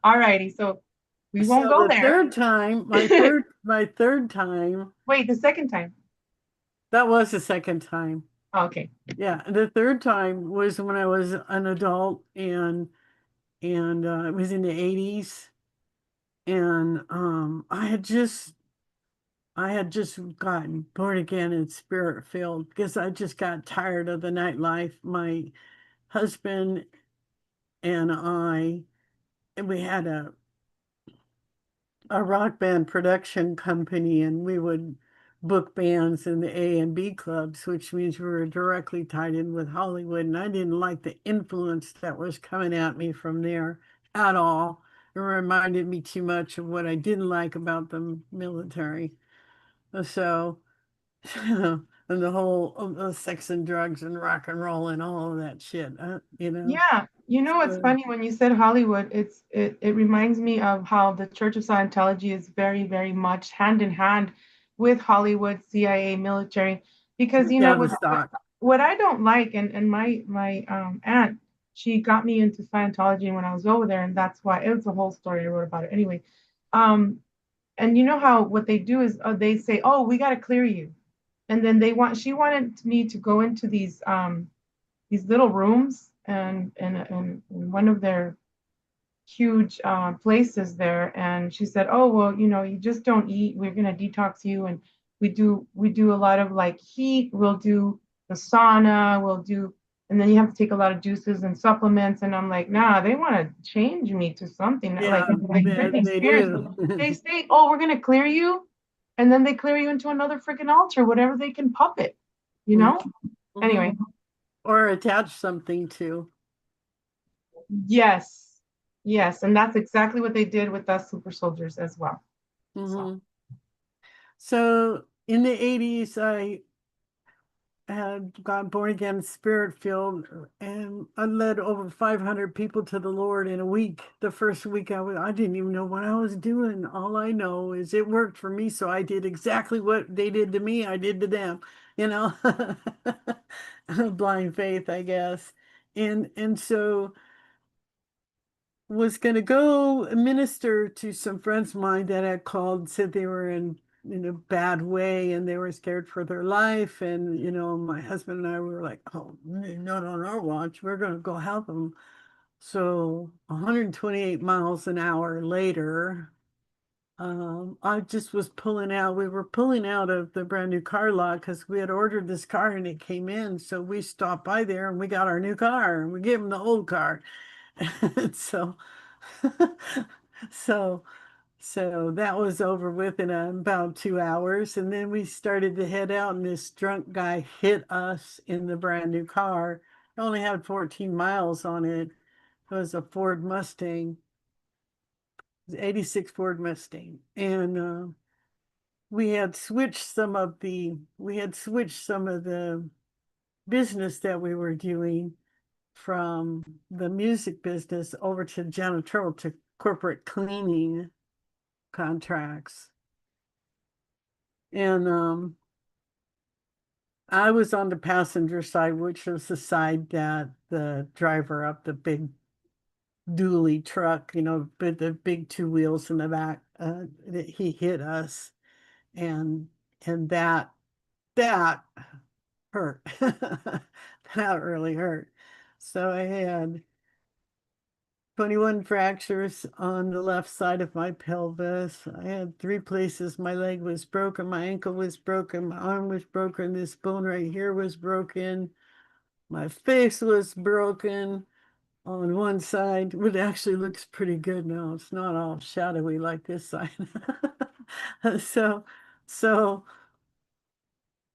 All righty, so we won't So go the there. third time, my third time, Wait, the second time. that was the second time. Okay. Yeah, the third time was when I was an adult and it was in the 80s and I had just gotten born again and spirit filled because I just got tired of the nightlife. My husband and I and we had a rock band production company and we would book bands in the A and B clubs, which means we were directly tied in with Hollywood. And I didn't like the influence that was coming at me from there at all. It reminded me too much of what I didn't like about the military. So, and the whole sex and drugs and rock and roll and all of that shit, Yeah, you know what's So, funny when you said Hollywood, it reminds me of how the Church of Scientology is very, very much hand in hand with Hollywood, CIA, military, because you know yeah, the stock. what I don't like, and my aunt, she got me into Scientology when I was over there, and that's why it was a whole story I wrote about it anyway. Um, and you know how what they do is they say, oh, we got to clear you, and then she wanted me to go into these little rooms and one of their huge places there. And she said, "Oh well, you know, you just don't eat. We're gonna detox you, and we do a lot of like heat. We'll do the sauna. We'll do, and then you have to take a lot of juices and supplements." And I'm like, "Nah, they want to change me to something like Yeah, Britney they Spears. do. They say, oh, we're gonna clear you, and then they clear you into another freaking altar, whatever they can puppet, you know." Mhm. Anyway, Or attach something to. yes, yes, and that's exactly what they did with us super soldiers as well. So Hmm. So in the 80s, I had got born again, spirit filled, and I led over 500 people to the Lord in a week. The first week I didn't even know what I was doing. All I know is it worked for me, so I did exactly what they did to me, I did to them, you know. Blind faith, I guess. And so was going to go minister to some friends of mine that had called, said they were in a bad way and they were scared for their life. And, my husband and I were like, oh, not on our watch. We're going to go help them. So 128 miles an hour later, I just was pulling out. We were pulling out of the brand new car lot because we had ordered this car and it came in. So we stopped by there and we got our new car and we gave them the old car. So, so, so that was over with in about 2 hours. And then we started to head out, and this drunk guy hit us in the brand new car. It only had 14 miles on it. It was a Ford Mustang, it was 86 Ford Mustang. And we had switched some of the business that we were doing from the music business over to janitorial to corporate cleaning contracts. And I was on the passenger side, which was the side that the driver of the big dually truck, with the big two wheels in the back, that he hit us. And that hurt. That really hurt. So I had 21 fractures on the left side of my pelvis. I had 3 places. My leg was broken, my ankle was broken, my arm was broken, this bone right here was broken, my face was broken on one side. It actually looks pretty good now. It's not all shadowy like this side. So, so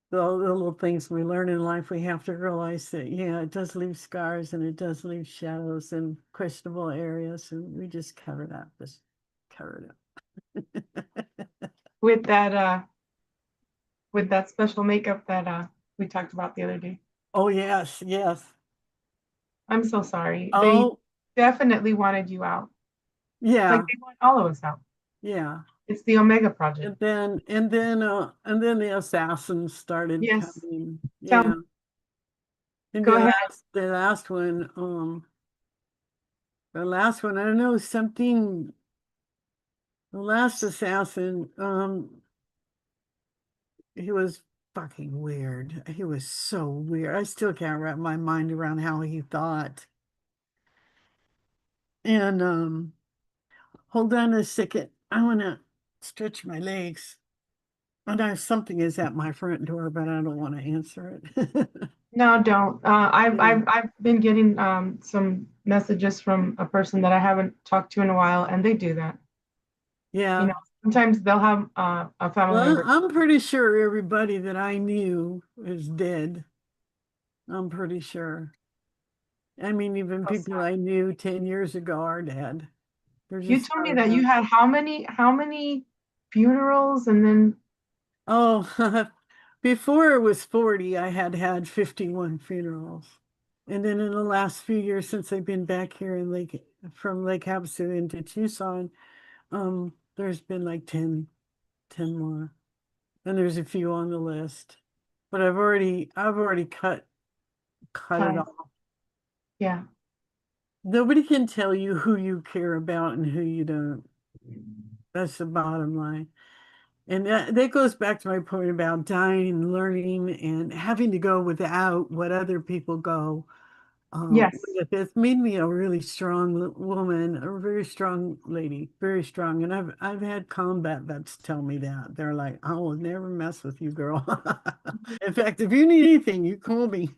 the little things we learn in life, we have to realize that, yeah, it does leave scars and it does leave shadows and questionable areas, and we just cover that, just cover it up. with that special makeup that we talked about the other day. Oh, yes, yes. I'm so sorry. They Oh, definitely wanted you out. yeah, Like they want all of us out. yeah. It's the Omega Project. And then the assassins started Yes. coming. Tell Yeah. me. And Go ahead. the last one, I don't know, something, the last assassin, he was fucking weird. He was so weird. I still can't wrap my mind around how he thought. And hold on a second. I wanna stretch my legs. And something is at my front door, but I don't want to answer it. No, don't. I've Yeah. I've been getting some messages from a person that I haven't talked to in a while, and they do that. Yeah. Sometimes they'll have a family Well, member. I'm pretty sure everybody that I knew is dead. I'm pretty sure. I mean, even So people sad. I knew 10 years ago are dead. They're You just told me not that you around. had how many funerals, and then Oh, before it was 40, I had 51 funerals. And then in the last few years, since I've been back here in from Lake Havasu into Tucson, there's been like 10 more. And there's a few on the list. But I've already cut it time. off. Yeah. Nobody can tell you who you care about and who you don't. That's the bottom line. And that goes back to my point about dying and learning and having to go without what other people go. Yes. It's made me a really strong woman, a very strong lady, very strong. And I've had combat vets tell me that. They're like, I will never mess with you, girl. In fact, if you need anything, you call me,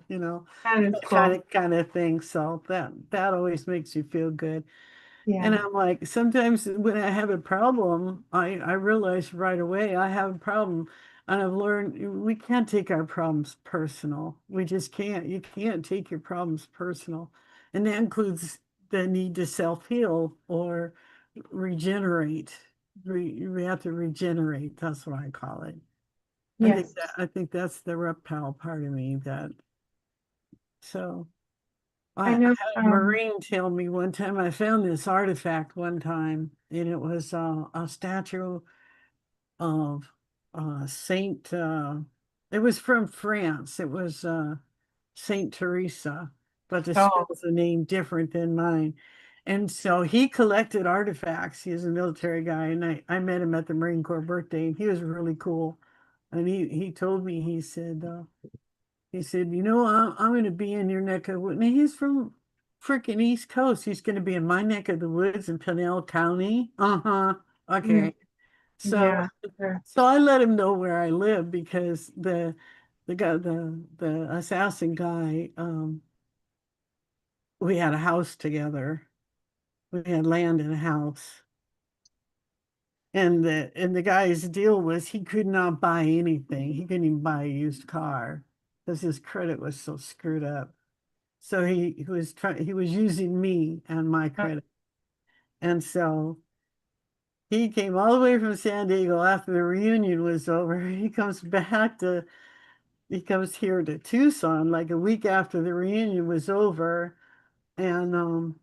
you know, That is that cool. kind of thing. So that always makes you feel good. And Yeah. I'm like, sometimes when I have a problem, I realize right away I have a problem. And I've learned we can't take our problems personal. We just can't. You can't take your problems personal. And that includes the need to self-heal or regenerate. We have to regenerate. That's what I call it. Yes. I think that's the reptile part of me that so I I know. had a Marine tell me one time I found this artifact one time, and it was a statue of Saint. It was from France. It was Saint Teresa, but the Oh, spell's a name different than mine. And so he collected artifacts. He's a military guy, and I met him at the Marine Corps birthday, and he was really cool. And he told me, he said, you know, I'm going to be in your neck of the woods. And he's from freaking East Coast. He's going to be in my neck of the woods in Pinell County. Uh-huh. mm, Okay. So, yeah. Sure. so I let him know where I live because the guy, the assassin guy, we had a house together. We had land and a house. And the guy's deal was he could not buy anything. He couldn't even buy a used car because his credit was so screwed up. So he was using me and my Uh, credit. And so he came all the way from San Diego after the reunion was over. He comes here to Tucson like a week after the reunion was over. And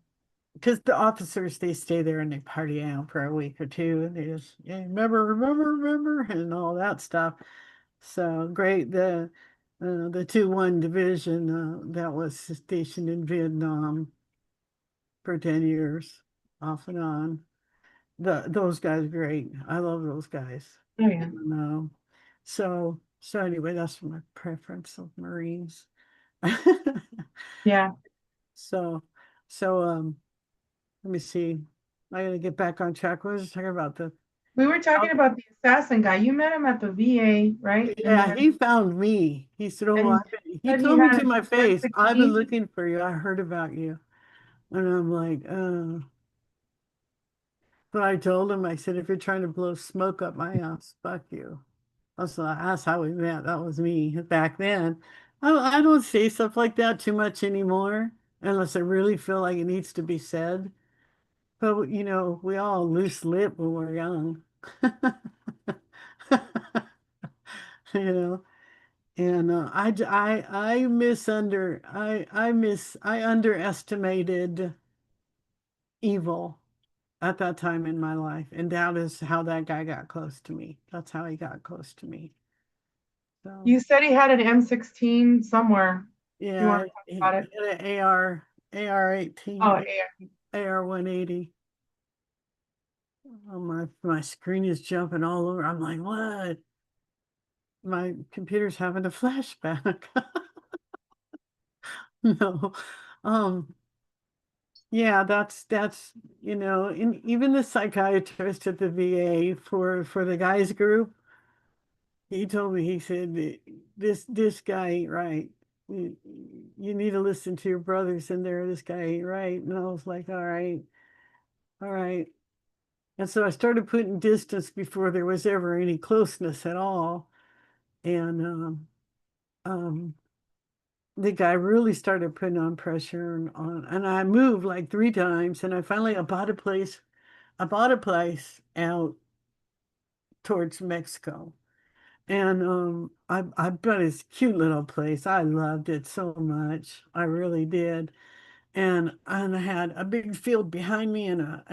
because the officers they stay there and they party out for a week or two and they just yeah, remember and all that stuff. So great the 2-1 division that was stationed in Vietnam for 10 years, off and on. Those guys are great. I love those guys. oh yeah. And, so So anyway, that's my preference of Marines. Yeah. So, let me see. I gotta get back on track. What was I talking about? We were talking about the assassin guy. You met him at the VA, right? And Yeah, he found me. He said, "Oh, and he said he told me had to an my face, I've been M16. looking for you. I heard about you." And I'm like, but I told him, I said, "If you're trying to blow smoke up my ass, fuck you." That's how we met. That was me back then. I don't say stuff like that too much anymore, unless I really feel like it needs to be said. But we all loose lip when we're young. You know, and I underestimated evil at that time in my life, and that is how that guy got close to me. That's how he got close to me. So You said he had an M16 somewhere. You want yeah, to talk about it? he had an AR Oh, 18, yeah. AR 180. Oh, my screen is jumping all over. I'm like, what? My computer's having a flashback. No. Um, yeah, that's and even the psychiatrist at the VA for the guys group, he told me, he said, this guy ain't right. You, you need to listen to your brothers in there. This guy ain't right. And I was like, all right, all right. And so I started putting distance before there was ever any closeness at all. And um, the guy really started putting on pressure and I moved like 3 times, and I bought a place. I bought a place out towards Mexico. And I bought this cute little place. I loved it so much. I really did. And I had a big field behind me and a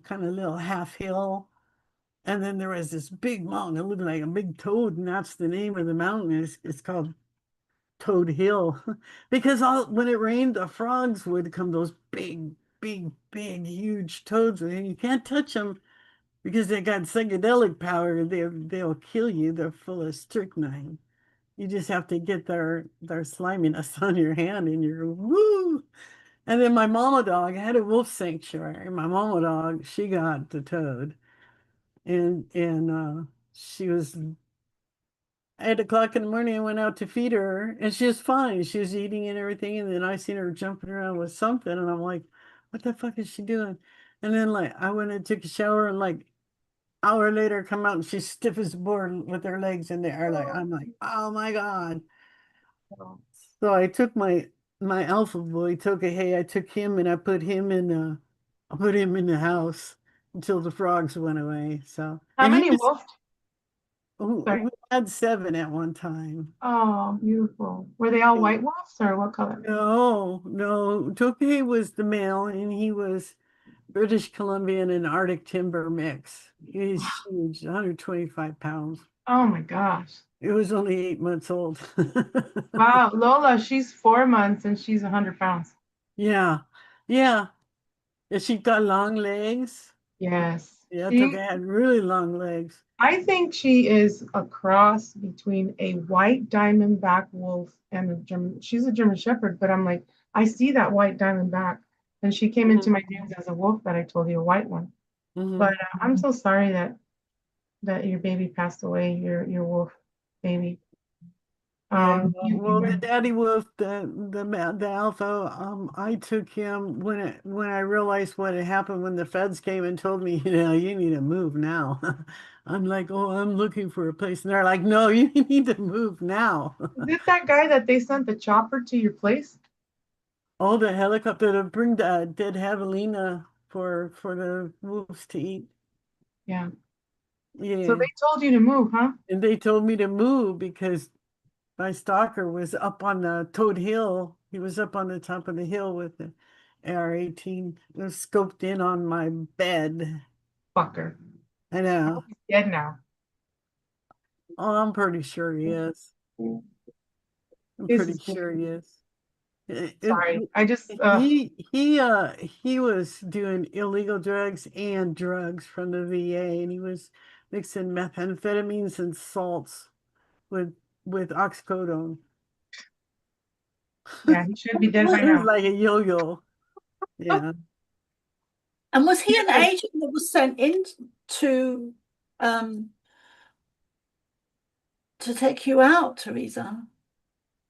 kind of little half hill. And then there was this big mountain. It looked like a big toad, and that's the name of the mountain. It's called Toad Hill. Because when it rained, the frogs would come, those big, big, big, huge toads, and you can't touch them because they got psychedelic power. They'll kill you. They're full of strychnine. You just have to get their sliminess on your hand, and you're woo. And then my mama dog, I had a wolf sanctuary. My mama dog, she got the toad, and she was 8 o'clock in the morning. I went out to feed her, and she was fine. She was eating and everything, and then I seen her jumping around with something, and I'm like, "What the fuck is she doing?" And then like I went and took a shower, and like hour later, come out and she's stiff as a board with her legs in the air. Like I'm like, "Oh my God." Oh. So I took my alpha boy, I took him and I put him in the house until the frogs went away. So How and he many was wolves? Sorry. we had 7 at one time. Oh, beautiful. Were they all white wolves or what color? No, no. Tokay was the male, and he was British Columbian and Arctic timber mix. He's huge, 125 pounds. Oh my gosh. It was only 8 months old. Wow, Lola, she's 4 months and she's 100 pounds. Yeah, yeah. And she got long legs. Yes. Yeah, Tokay had really long legs. I think she is a cross between a white diamondback wolf and a German. She's a German Shepherd, but I'm like, I see that white diamondback. And she came into my dreams as a wolf that I told you, a white one. Hmm. But I'm so sorry that your baby passed away, your wolf baby. Yeah, You well, the daddy wolf, the alpha, I took him when I realized what had happened when the feds came and told me, you need to move now. I'm like, oh, I'm looking for a place, and they're like, no, you need to move now. is it that guy that they sent the chopper to your place? Oh, the helicopter to bring the dead javelina for the wolves to eat. Yeah. So Yeah, they told you to move, huh? and they told me to move because my stalker was up on the Toad Hill. He was up on the top of the hill with the AR-18. It was scoped in on my bed. Fucker. I know. He's dead now. Oh, I'm pretty sure he is. I'm This pretty is sure he is. sorry. I just He was doing illegal drugs and drugs from the VA, and he was mixing methamphetamines and salts with with oxycodone. Yeah, he should be dead by It was now. like a yo-yo. Yeah. And was he an Yeah. agent that was sent in um to take you out, Teresa?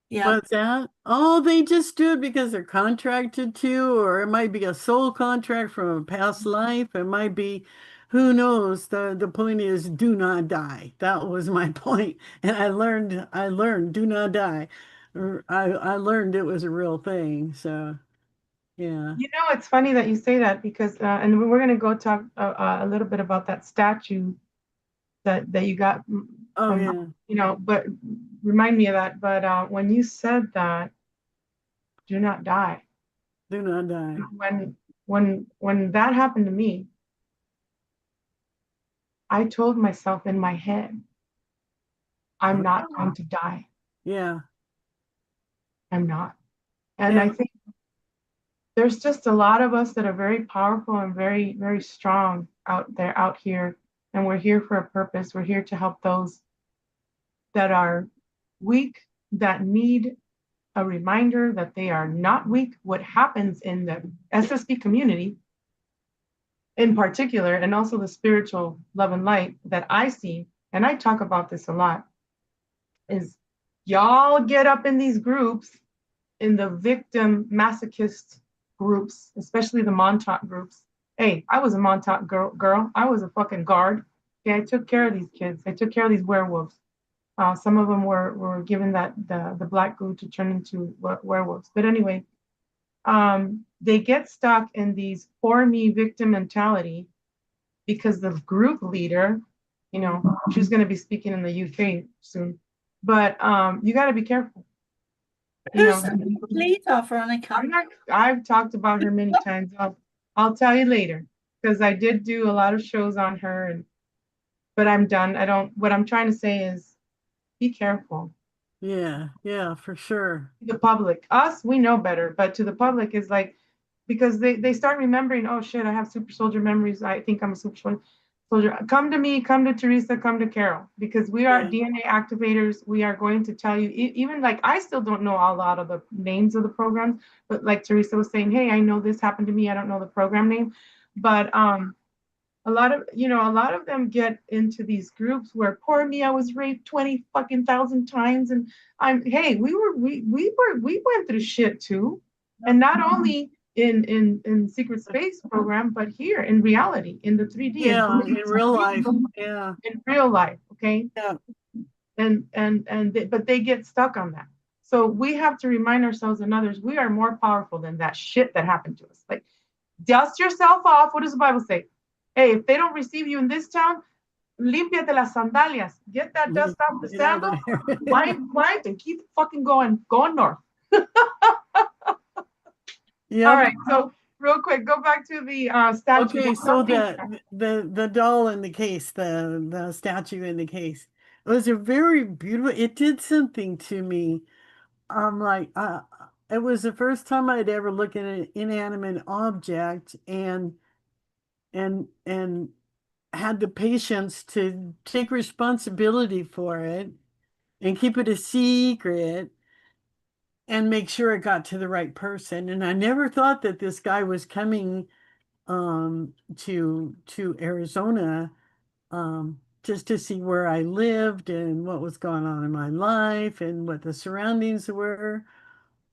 Yeah. What's that? Oh, they just do it because they're contracted to, or it might be a soul contract from a past life. It might be, who knows? The point is do not die. That was my point. And I learned do not die. I learned it was a real thing. So yeah. You know, it's funny that you say that because, and we're going to go talk a little bit about that statue that you got Oh from, yeah. but remind me of that. But when you said that, do not die. Do not die. When that happened to me, I told myself in my head, I'm not going to die. Yeah. I'm not. And Yeah. I think there's just a lot of us that are very powerful and very, very strong out here. And we're here for a purpose. We're here to help those that are weak, that need a reminder that they are not weak. What happens in the SSP community in particular, and also the spiritual love and light that I see, and I talk about this a lot, is y'all get up in these groups, in the victim masochist groups, especially the Montauk groups. Hey, I was a Montauk girl. I was a fucking guard. Okay, I took care of these kids. I took care of these werewolves. Some of them were given the black goo to turn into werewolves. But anyway, they get stuck in these poor me victim mentality because the group leader, she's going to be speaking in the UK soon. But you got to be careful. Who's the leader, Veronica? I've talked about her many times. I'll tell you later because I did do a lot of shows on her, but I'm done. What I'm trying to say is be careful. Yeah. Yeah, for sure. The public, us, we know better, but to the public is like, because they start remembering, oh shit, I have super soldier memories. I think I'm a super soldier. Come to me, come to Teresa, come to Carol, because we are DNA activators. We are going to tell you, even like I still don't know a lot of the names of the programs, but like Teresa was saying, hey, I know this happened to me. I don't know the program name, but a lot of them get into these groups where poor me, I was raped 20 fucking thousand times, and we went through shit too, and not only in secret space program, but here in reality, in the 3D, Yeah, in real life. Yeah. in real life, okay, Yeah. but they get stuck on that. So we have to remind ourselves and others we are more powerful than that shit that happened to us. Like, dust yourself off. What does the Bible say? Hey, if they don't receive you in this town, límpiate las sandalias. Get that dust off the sandals, wipe, and keep fucking going north. Yeah. All right, so real quick, go back to the statue. Okay, so the doll in the case, the statue in the case, it was a very beautiful. It did something to me. I'm like, it was the first time I'd ever looked at an inanimate object and had the patience to take responsibility for it and keep it a secret and make sure it got to the right person. And I never thought that this guy was coming to Arizona just to see where I lived and what was going on in my life and what the surroundings were.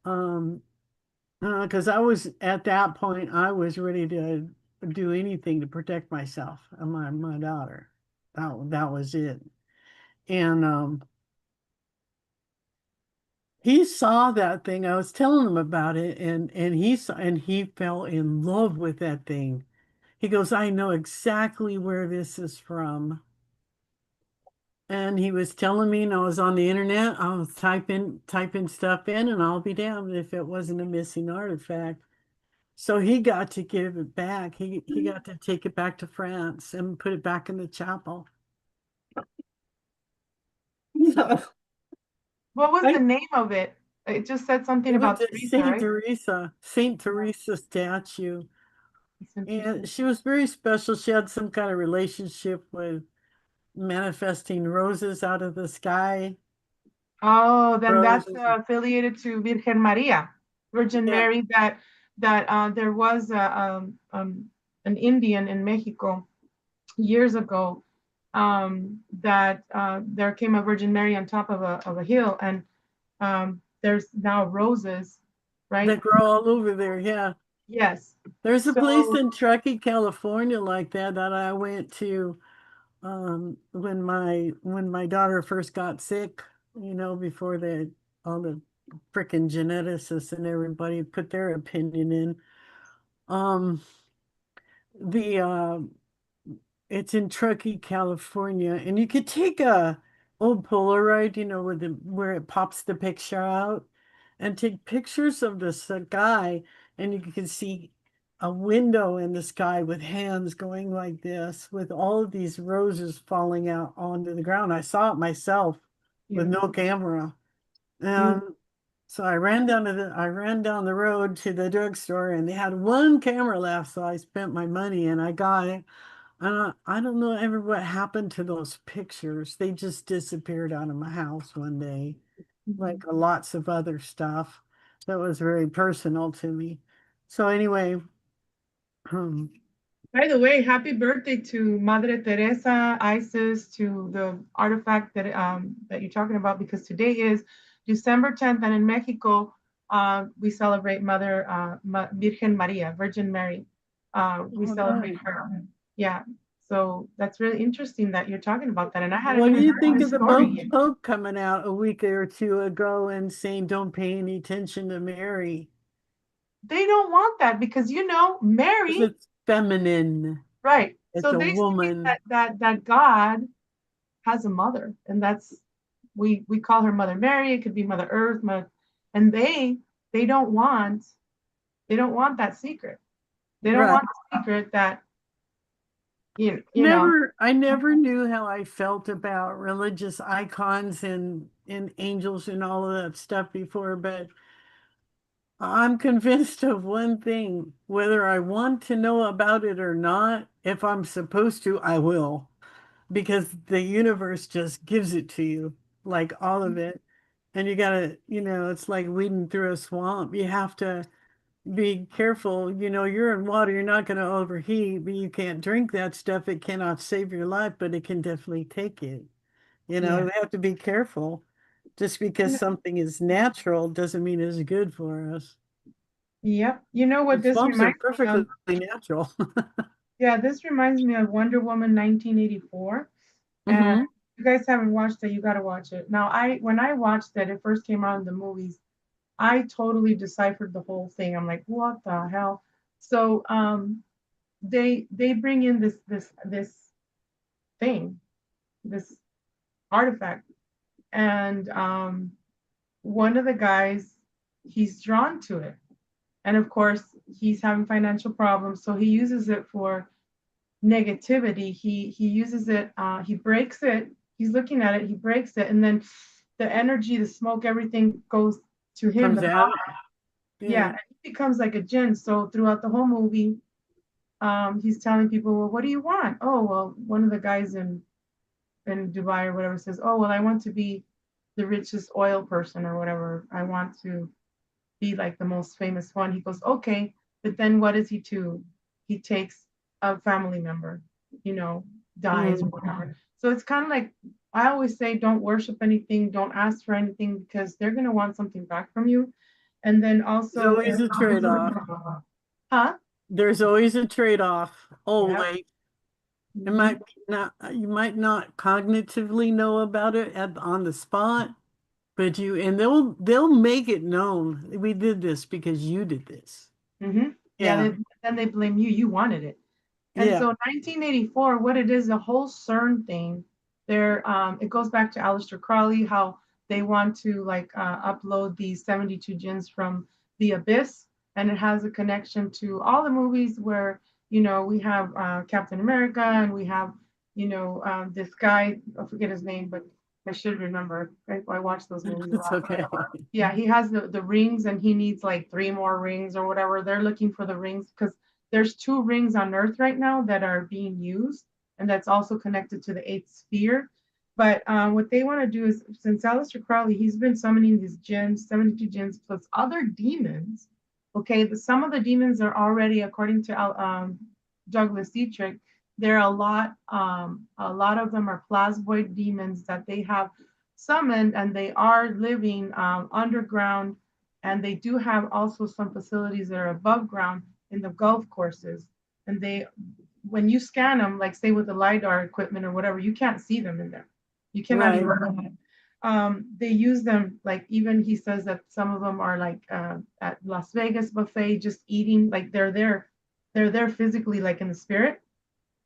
Because I was at that point, I was ready to do anything to protect myself and my daughter. That was it. And he saw that thing. I was telling him about it, and he fell in love with that thing. He goes, I know exactly where this is from. And he was telling me, and I was on the internet, I was typing stuff in, and I'll be damned if it wasn't a missing artifact. So he got to give it back. He got to take it back to France and put it back in the chapel. No. What was the name of it? It just said something It about was Teresa, Saint right? Teresa, Saint Teresa statue. And she was very special. She had some kind of relationship with manifesting roses out of the sky. Oh, then that's Roses. affiliated to Virgen Maria, Virgin Yeah, Mary. That there was an Indian in Mexico years ago, that there came a Virgin Mary on top of a hill, and there's now roses, right? that grow all over there. Yeah. Yes. There's a place So in Truckee, California like that I went to when my daughter first got sick, before all the frickin' geneticists and everybody put their opinion in. Um the It's in Truckee, California, and you could take a old Polaroid, where it pops the picture out, and take pictures of this guy, and you can see a window in the sky with hands going like this, with all of these roses falling out onto the ground. I saw it myself with yeah. no camera, Mm. and so I ran down the road to the drugstore, and they had one camera left, so I spent my money and I got it. I don't know ever what happened to those pictures. They just disappeared out of my house one day, like lots of other stuff that was very personal to me. So anyway, um, By the way, happy birthday to Madre Teresa, Isis, to the artifact that you're talking about, because today is December 10th, and in Mexico, we celebrate Mother Virgen Maria, Virgin Mary. We oh, celebrate nice. her. Yeah. So that's really interesting that you're talking about that, and I hadn't What do even you heard think this of the story. Pope coming out a week or two ago and saying, "Don't pay any attention to Mary They don't want that because because Mary, it's feminine. right? It's So a they see woman." that God has a mother, and that's we call her Mother Mary. It could be Mother Earth, and they don't want that secret. They don't Right. want the secret that you know. I never knew how I felt about religious icons and angels and all of that stuff before, but I'm convinced of one thing, whether I want to know about it or not, if I'm supposed to, I will, because the universe just gives it to you, like all of it. And you gotta, it's like weeding through a swamp. You have to be careful. You're in water, you're not going to overheat, but you can't drink that stuff. It cannot save your life, but it can definitely take it. Yeah. We have to be careful. Just because something is natural doesn't mean it's good for us. Yep. You know The what this swamps are reminds me of? perfectly natural. Yeah, this reminds me of Wonder Woman 1984. And Hmm. if you guys haven't watched it, you got to watch it. Now, when I watched it first came out in the movies, I totally deciphered the whole thing. I'm like, what the hell? So they bring in this thing, this artifact, and one of the guys, he's drawn to it, and of course he's having financial problems, so he uses it for negativity. He uses it. He breaks it. He's looking at it. He breaks it, and then the energy, the smoke, everything goes to him. Comes The out. power. Yeah, Yeah. and he becomes like a djinn. So throughout the whole movie, he's telling people, well, what do you want? Oh, well, one of the guys in Dubai or whatever says, oh, well, I want to be the richest oil person or whatever. I want to be like the most famous one. He goes, okay, but then what is he to? He takes a family member, dies or Mm. whatever. So it's kind of like, I always say, don't worship anything, don't ask for anything, because they're going to want something back from you. And then There's also, always a trade-off. huh? There's always a trade-off. Yeah. Always. It Mhm. might not, you might not cognitively know about it on the spot, but and they'll make it known. We did this because you did this. Yeah, Yeah. then they blame you. You wanted it. And Yeah. so 1984, what it is, the whole CERN thing, it goes back to Aleister Crowley, how they want to like upload these 72 gins from the abyss, and it has a connection to all the movies where we have Captain America, and we have this guy, I forget his name, but I should remember. I watched those movies a It's lot. okay. Yeah, he has the rings, and he needs like three more rings or whatever. They're looking for the rings because there's two rings on Earth right now that are being used, and that's also connected to the eighth sphere. But what they want to do is, since Aleister Crowley, he's been summoning these jinns, 72 jinns plus other demons. Okay, some of the demons are already, according to Douglas Dietrich, there are a lot of them are plasmoid demons that they have summoned, and they are living underground, and they do have also some facilities that are above ground in the golf courses, and they, when you scan them, like say with the LiDAR equipment or whatever, you can't see them in there. You cannot even. They use them, like, even he says that some of them are like at Las Vegas buffet, just eating, like they're there physically, like in the spirit,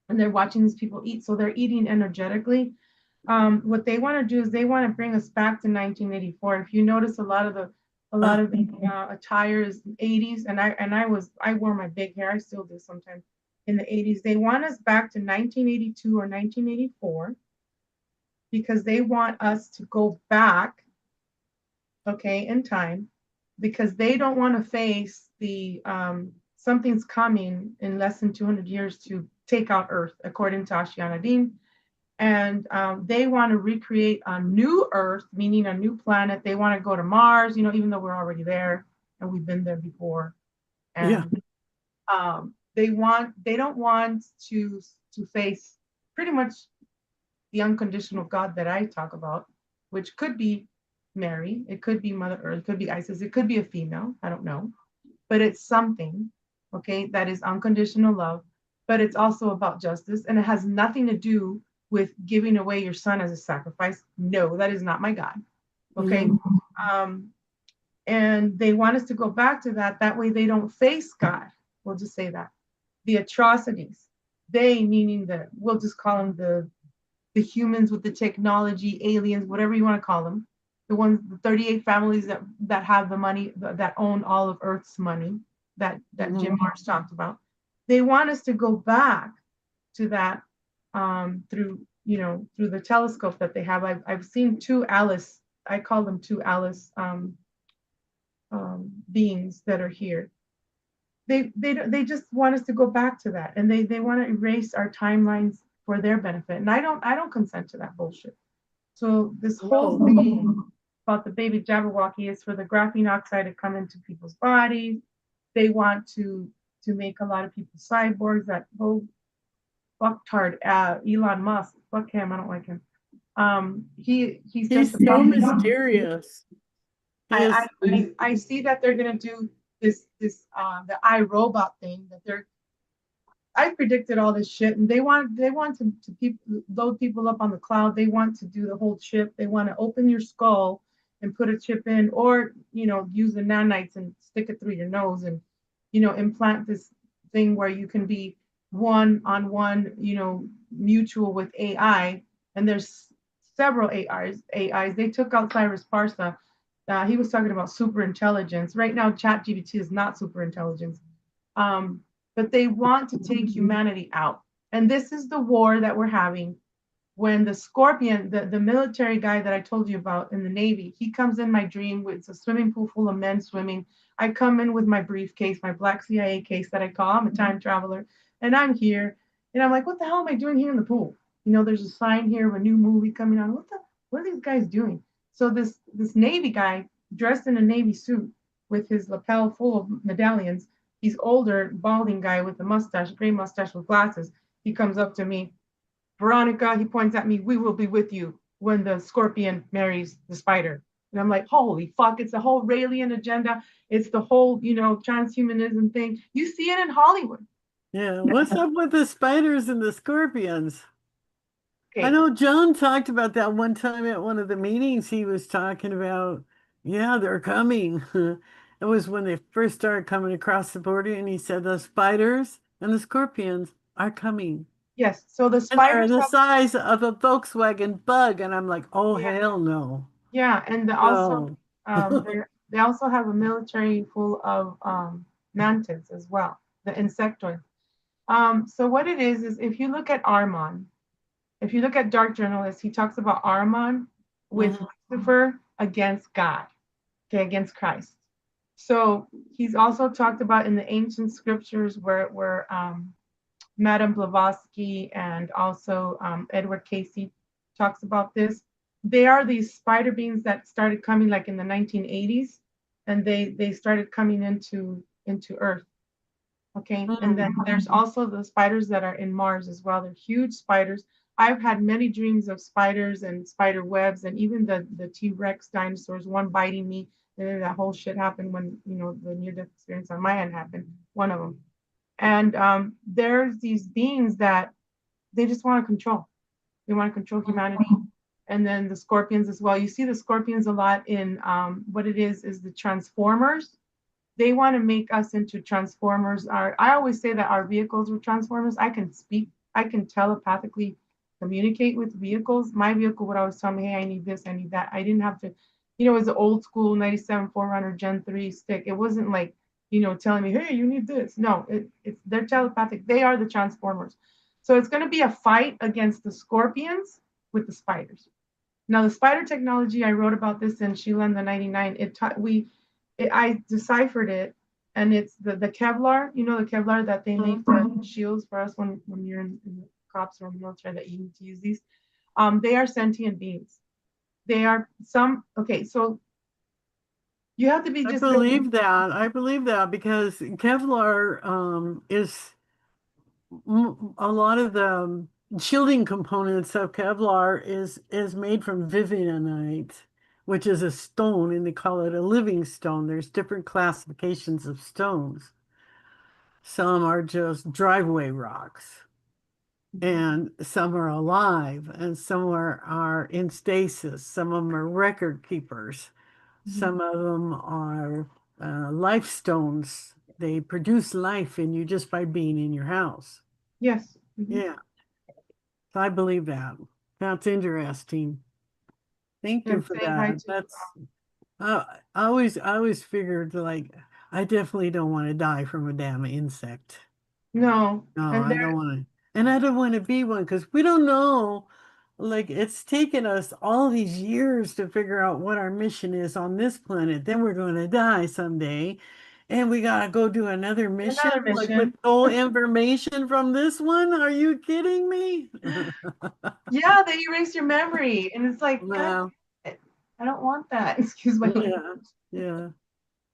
and they're watching these people eat, so they're eating energetically. What they want to do is they want to bring us back to 1984. If you notice, a lot of the attire is 80s, and I wore my big hair. I still do sometimes. In the 80s, they want us back to 1982 or 1984 because they want us to go back, okay, in time, because they don't want to face the something's coming in less than 200 years to take out Earth, according to Ashiana Dean. And they want to recreate a new Earth, meaning a new planet. They want to go to Mars, you know, even though we're already there and we've been there before. And they don't want to face pretty much the unconditional God that I talk about, which could be Mary, it could be Mother Earth, it could be Isis, it could be a female, I don't know, but it's something, okay, that is unconditional love, but it's also about justice, and it has nothing to do with giving away your son as a sacrifice. No, that is not my God, okay? And they want us to go back to that. That way they don't face God. We'll just say that. The atrocities. They, meaning we'll just call them the humans with the technology, aliens, whatever you want to call them, the ones, the 38 families that have the money, that own all of Earth's money, that Jim Marrs talked about. They want us to go back to that through the telescope that they have. I've seen two Alice, I call them two Alice beings that are here. They just want us to go back to that, and they want to erase our timelines for their benefit, and I don't consent to that bullshit. So this whole thing about the baby Jabberwocky is for the graphene oxide to come into people's bodies. They want to make a lot of people cyborgs. That whole fucktard Elon Musk, fuck him, I don't like him. He's so mysterious. I see that they're gonna do this the iRobot thing, that I predicted all this shit, and they want to load people up on the cloud. They want to do the whole chip. They want to open your skull and put a chip in, or use the nanites and stick it through your nose, and implant this thing where you can be one-on-one, mutual with AI. And there's several AIs. They took out Cyrus Parsa. He was talking about super intelligence. Right now, ChatGPT is not super intelligence. But they want to take humanity out. And this is the war that we're having. When the Scorpion, the military guy that I told you about in the Navy, he comes in my dream. It's a swimming pool full of men swimming. I come in with my briefcase, my black CIA case that I call. I'm a time traveler, and I'm here. And I'm like, what the hell am I doing here in the pool? There's a sign here of a new movie coming on. What are these guys doing? So this Navy guy, dressed in a Navy suit with his lapel full of medallions, he's older, balding guy with a mustache, gray mustache with glasses. He comes up to me. Veronica, he points at me, we will be with you when the Scorpion marries the spider. And I'm like, holy fuck, it's the whole Raelian agenda. It's the whole, transhumanism thing. You see it in Hollywood. Yeah, what's up with the spiders and the scorpions? Okay. I know John talked about that one time at one of the meetings. He was talking about, yeah, they're coming. It was when they first started coming across the border, and he said the spiders and the scorpions are coming. Yes, so the And spiders they're the size of a Volkswagen Bug, and I'm like, oh, yeah. hell no. Yeah, and they also have a military full of mantids as well, the insectoids. So what it is if you look at Armon, if you look at Dark Journalist, he talks about Armon with Lucifer against God, okay, against Christ. So he's also talked about in the ancient scriptures where Madame Blavatsky and also Edward Casey talks about this. They are these spider beings that started coming like in the 1980s, and they started coming into Earth. Okay, and then there's also the spiders that are in Mars as well. They're huge spiders. I've had many dreams of spiders and spider webs, and even the T-Rex dinosaurs, one biting me, and then that whole shit happened when, you know, the near-death experience on my end happened, one of them. And there's these beings that they just want to control. They want to control humanity. And then the scorpions as well. You see the scorpions a lot in what it is the Transformers. They want to make us into Transformers. I always say that our vehicles were Transformers. I can speak, I can telepathically communicate with vehicles. My vehicle would always tell me, hey, I need this, I need that. I didn't have to, you know, it was an old school 97 4Runner Gen 3 stick. It wasn't like, you know, telling me, hey, you need this. No, they're telepathic. They are the Transformers. So it's going to be a fight against the scorpions with the spiders. Now, the spider technology, I wrote about this in Sheila in the 99. I deciphered it, and it's the Kevlar, you know, the Kevlar that they make the shields for us when you're in the cops or in the military, that you need to use these. They are sentient beings. They are okay, so you have to be just. I believe that because Kevlar is a lot of the shielding components of Kevlar is made from vivianite, which is a stone, and they call it a living stone. There's different classifications of stones. Some are just driveway rocks, and some are alive, and some are in stasis. Some of them are record keepers. Some of them are life stones. They produce life in you just by being in your house. Yes. Yeah. So I believe that. That's interesting. Thank you And for saying hi that. to That's I always figured like I definitely don't want to die from a damn insect. no, No, and I there. don't want to. And I don't want to be one because we don't know. Like it's taken us all these years to figure out what our mission is on this planet. Then we're going to die someday. And we gotta go do another mission, Another like with mission. no information from this one. Are you kidding me? Yeah, they erase your memory, and it's like, God, Wow. I don't want that. Excuse my language. Yeah. Yeah.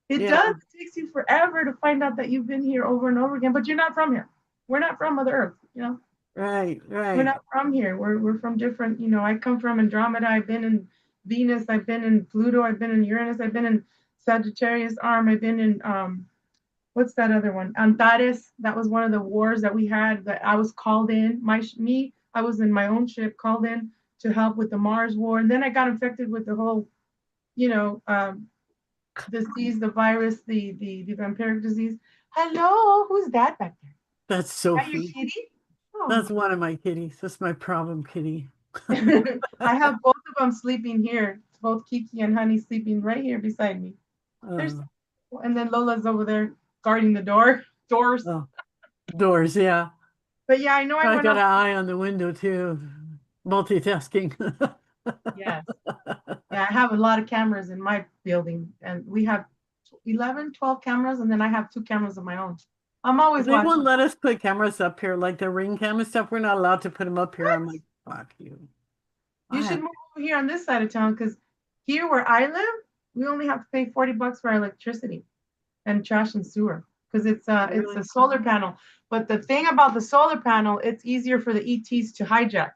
It Yeah. does. It takes you forever to find out that you've been here over and over again, but you're not from here. We're not from Mother Earth, you know. Right. We're Right. not from here. We're from different, you know. I come from Andromeda. I've been in Venus. I've been in Pluto. I've been in Uranus. I've been in Sagittarius Arm. I've been in what's that other one? Antares. That was one of the wars that we had. That I was called in. I was in my own ship, called in to help with the Mars war, and then I got infected with the whole, you know, disease, the virus, the vampiric disease. Hello, who's that back there? That's Is that your Sophie. kitty? That's Oh. one of my kitties. That's my problem kitty. I have both of them sleeping here. Both Kiki and Honey sleeping right here beside me. There's, Uh, and then Lola's over there guarding the doors. oh, doors. Yeah. But yeah, I know I I went got off. an eye on the window too. Multitasking. Yes. Yeah, I have a lot of cameras in my building, and we have 11, 12 cameras, and then I have 2 cameras of my own. I'm always They won't watching. let us put cameras up here, like the Ring camera stuff. We're not allowed to put them up here. What? I'm like, fuck you. You I should have, move over here on this side of town, because here where I live, we only have to pay $40 for our electricity and trash and sewer, because it's really? a solar panel. But the thing about the solar panel, it's easier for the ETs to hijack,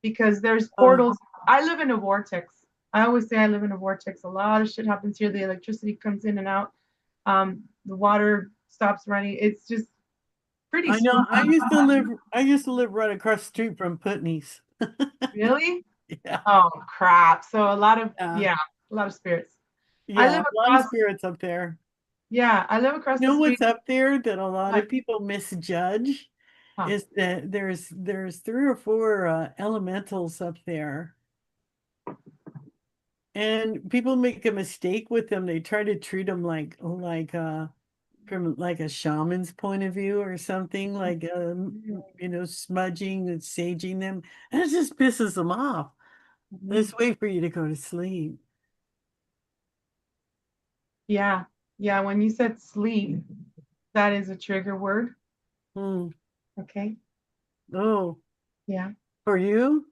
because there's Oh, portals. I live in a vortex. I always say I live in a vortex. A lot of shit happens here. The electricity comes in and out. The water stops running. It's just pretty I know. spooky. I used to live right across the street from Putney's. Really? Yeah. Oh crap. So Yeah. a lot of spirits. I Yeah. live A lot of across, spirits up there. yeah, I live across You the know street. what's up there that a lot What? of people misjudge Huh. is that there's 3 or 4 elementals up there. And people make a mistake with them. They try to treat them like from like a shaman's point of view or something, like smudging and saging them. And it just pisses them off. Let's wait for you to go to sleep. Yeah. Yeah. When you said sleep, that is a trigger word. Hmm. Okay. Oh, Yeah. for you?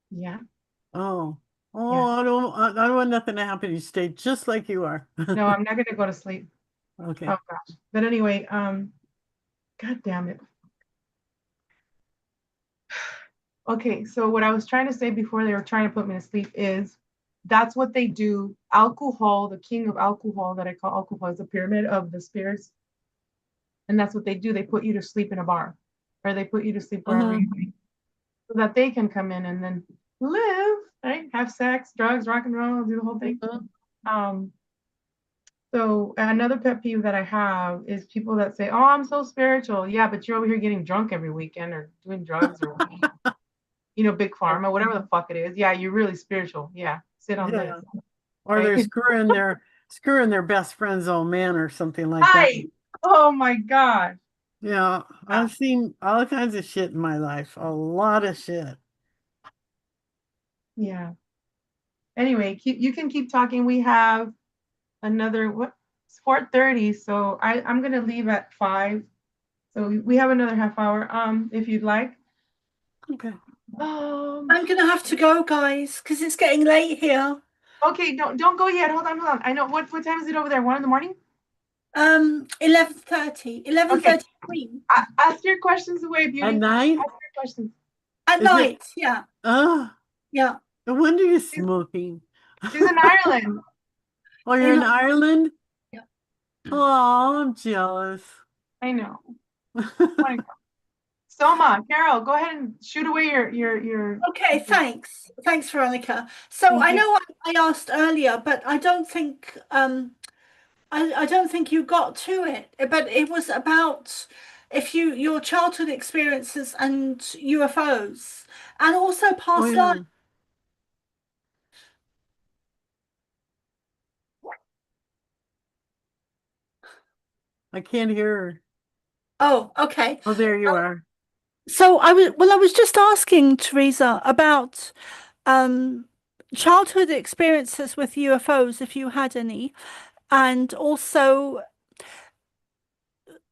Yeah. Oh, Yeah. I don't want nothing to happen. You stay just like you are. No, I'm not gonna go to sleep. Okay. Oh gosh. But anyway, God damn it. Okay, so what I was trying to say before they were trying to put me to sleep is that's what they do. Alcohol, the king of alcohol that I call alcohol, is the pyramid of the spirits. And that's what they do. They put you to sleep in a bar or they put you to sleep wherever Uh-huh. you be so that they can come in and then live, right? Have sex, drugs, rock and roll, do the whole thing. Uh-huh. Um, so another pet peeve that I have is people that say, "Oh, I'm so spiritual." Yeah, but you're over here getting drunk every weekend or doing drugs or big pharma, whatever the fuck it is. Yeah, you're really spiritual. Yeah, sit on this, Yeah. Or right? they're screwing their best friend's old man or something like that. Hi. Oh my God. Yeah, Yeah. I've seen all kinds of shit in my life. A lot of shit. Yeah. Anyway, you can keep talking. We have another what? It's 4:30, so I'm gonna leave at 5. So we have another half hour. If you'd like. Okay. Um. I'm gonna have to go, guys, because it's getting late here. Okay. Don't go yet. Hold on. Hold on. I know what time is it over there? 1 in the morning. 11:30, Okay. 11:33 Ask your questions away, At beauty. night? Ask your questions. at Is it? night. Yeah, Oh, yeah. no wonder you're She's, smoking. she's in Ireland. Oh, you're In in Ireland? yeah. Oh, I'm jealous. I know. Soma, Carol, go ahead and shoot away your. Okay, thanks, Veronica. So Thank I you. know I asked earlier, but I don't think you got to it. But it was about if your childhood experiences and UFOs, and also Oh, past life. yeah. I can't hear her. Oh, okay. Oh, there you are. So I was just asking Teresa about um childhood experiences with UFOs, if you had any, and also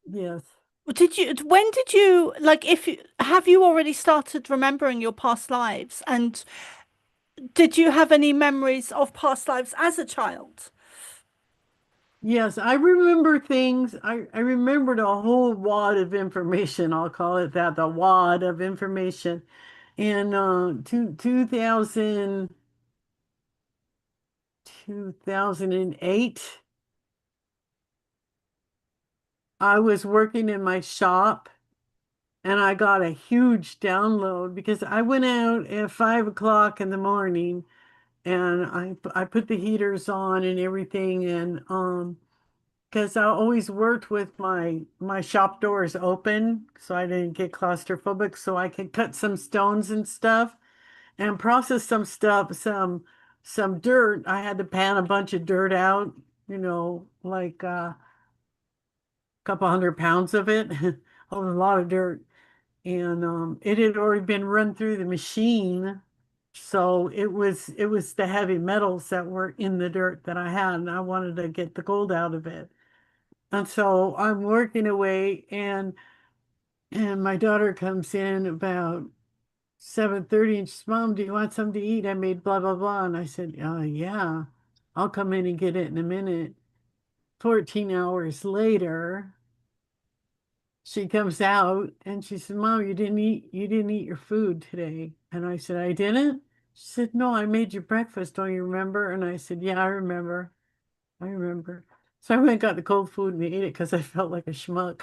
Yes. when did you like if you have you already started remembering your past lives, and did you have any memories of past lives as a child? Yes, I remember things. I remembered a whole wad of information. I'll call it that, the wad of information. In 2008, I was working in my shop and I got a huge download because I went out at 5 o'clock in the morning and I put the heaters on and everything and because I always worked with my shop doors open so I didn't get claustrophobic so I could cut some stones and stuff and process some stuff, some dirt. I had to pan a bunch of dirt out, like a couple 100 pounds of it, a lot of dirt. And it had already been run through the machine. So it was the heavy metals that were in the dirt that I had, and I wanted to get the gold out of it. And so I'm working away and my daughter comes in about 7:30 and she's, Mom, do you want something to eat? I made blah blah blah. And I said, yeah, I'll come in and get it in a minute. 14 hours later, she comes out and she said, Mom, you didn't eat your food today. And I said, I didn't? She said, No, I made you breakfast, don't you remember? And I said, Yeah, I remember. I remember. So I went and got the cold food and ate it because I felt like a schmuck.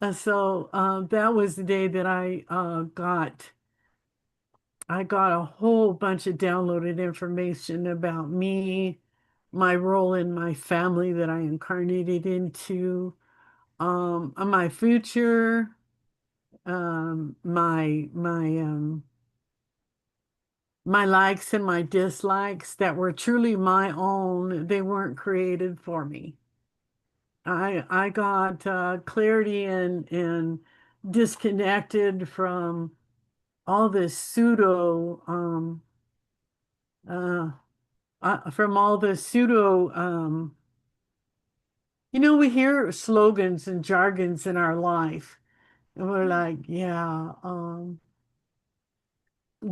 And so that was the day that I got a whole bunch of downloaded information about me, my role in my family that I incarnated into, my future, my likes and my dislikes that were truly my own. They weren't created for me. I got clarity and disconnected from all this uh, from all the pseudo we hear slogans and jargons in our life and we're like, yeah,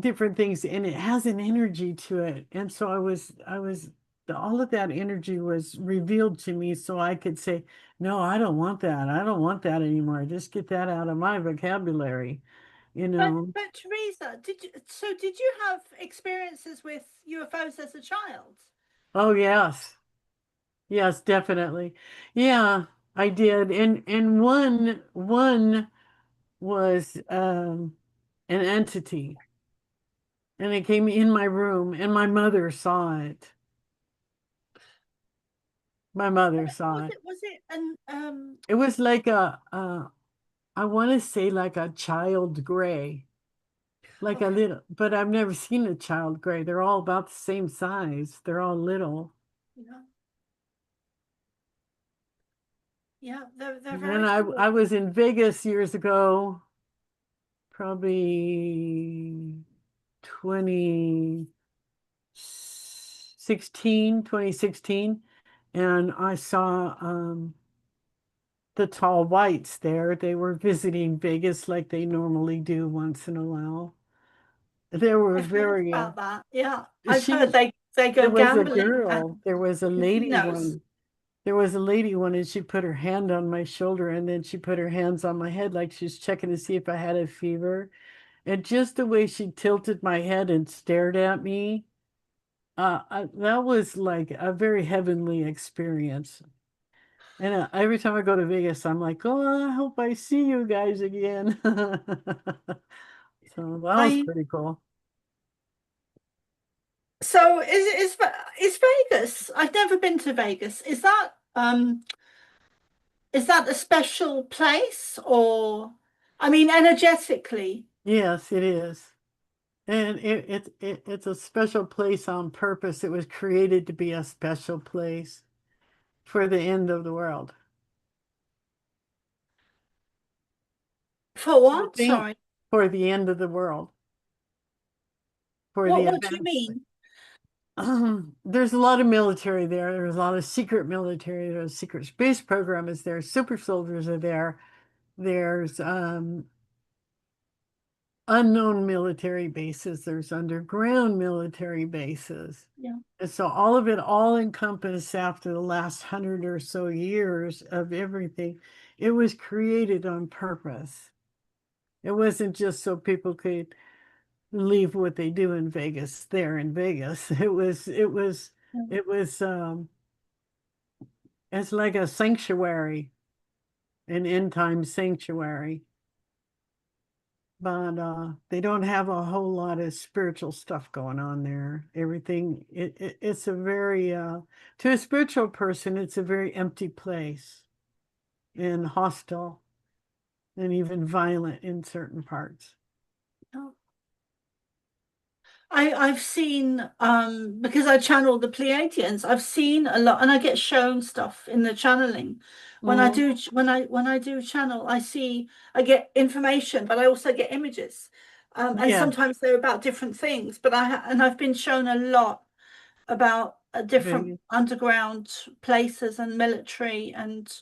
different things, and it has an energy to it. And so all of that energy was revealed to me so I could say, no, I don't want that. I don't want that anymore. Just get that out of my vocabulary, you know. But Teresa, did you have experiences with UFOs as a child? Oh, yes. Yes, definitely. Yeah, I did. And one was an entity, and it came in my room, and my mother saw it. My mother saw it. Was it an It was like I want to say like a child gray, like a okay, little, but I've never seen a child gray. They're all about the same size. They're all little. yeah, yeah, they're And then very small. I was in Vegas years ago, probably 2016, and I saw the tall whites there. They were visiting Vegas like they normally do once in a while. They were I've heard very about that. Yeah, I've heard she they go there was a gambling girl, and there was a lady casinos. one. There was a lady one, and she put her hand on my shoulder, and then she put her hands on my head like she was checking to see if I had a fever. And just the way she tilted my head and stared at me, that was like a very heavenly experience. And every time I go to Vegas, I'm like, oh, I hope I see you guys again. So that was I pretty cool. so is Vegas? I've never been to Vegas. Is that a special place or I mean energetically? Yes, it is. And it's a special place on purpose. It was created to be a special place for the end of the world. For I what? think Sorry. for the end of the world, for the What do you event. mean? There's a lot of military there. There's a lot of secret military. There's a secret space program is there. Super soldiers are there. There's unknown military bases. There's underground military bases. Yeah. And so all of it all encompassed after the last 100 or so years of everything. It was created on purpose. It wasn't just so people could leave what they do in Vegas there in Vegas. It was it's like a sanctuary, an end time sanctuary. But they don't have a whole lot of spiritual stuff going on there. Everything it's a very to a spiritual person, it's a very empty place and hostile and even violent in certain parts. Yeah. I've seen because I channel the Pleiadians, I've seen a lot and I get shown stuff in the channeling. Mm, When I do channel, I get information, but I also get images. And yeah, sometimes they're about different things, but I've been shown a lot about different Vegas. underground places and military and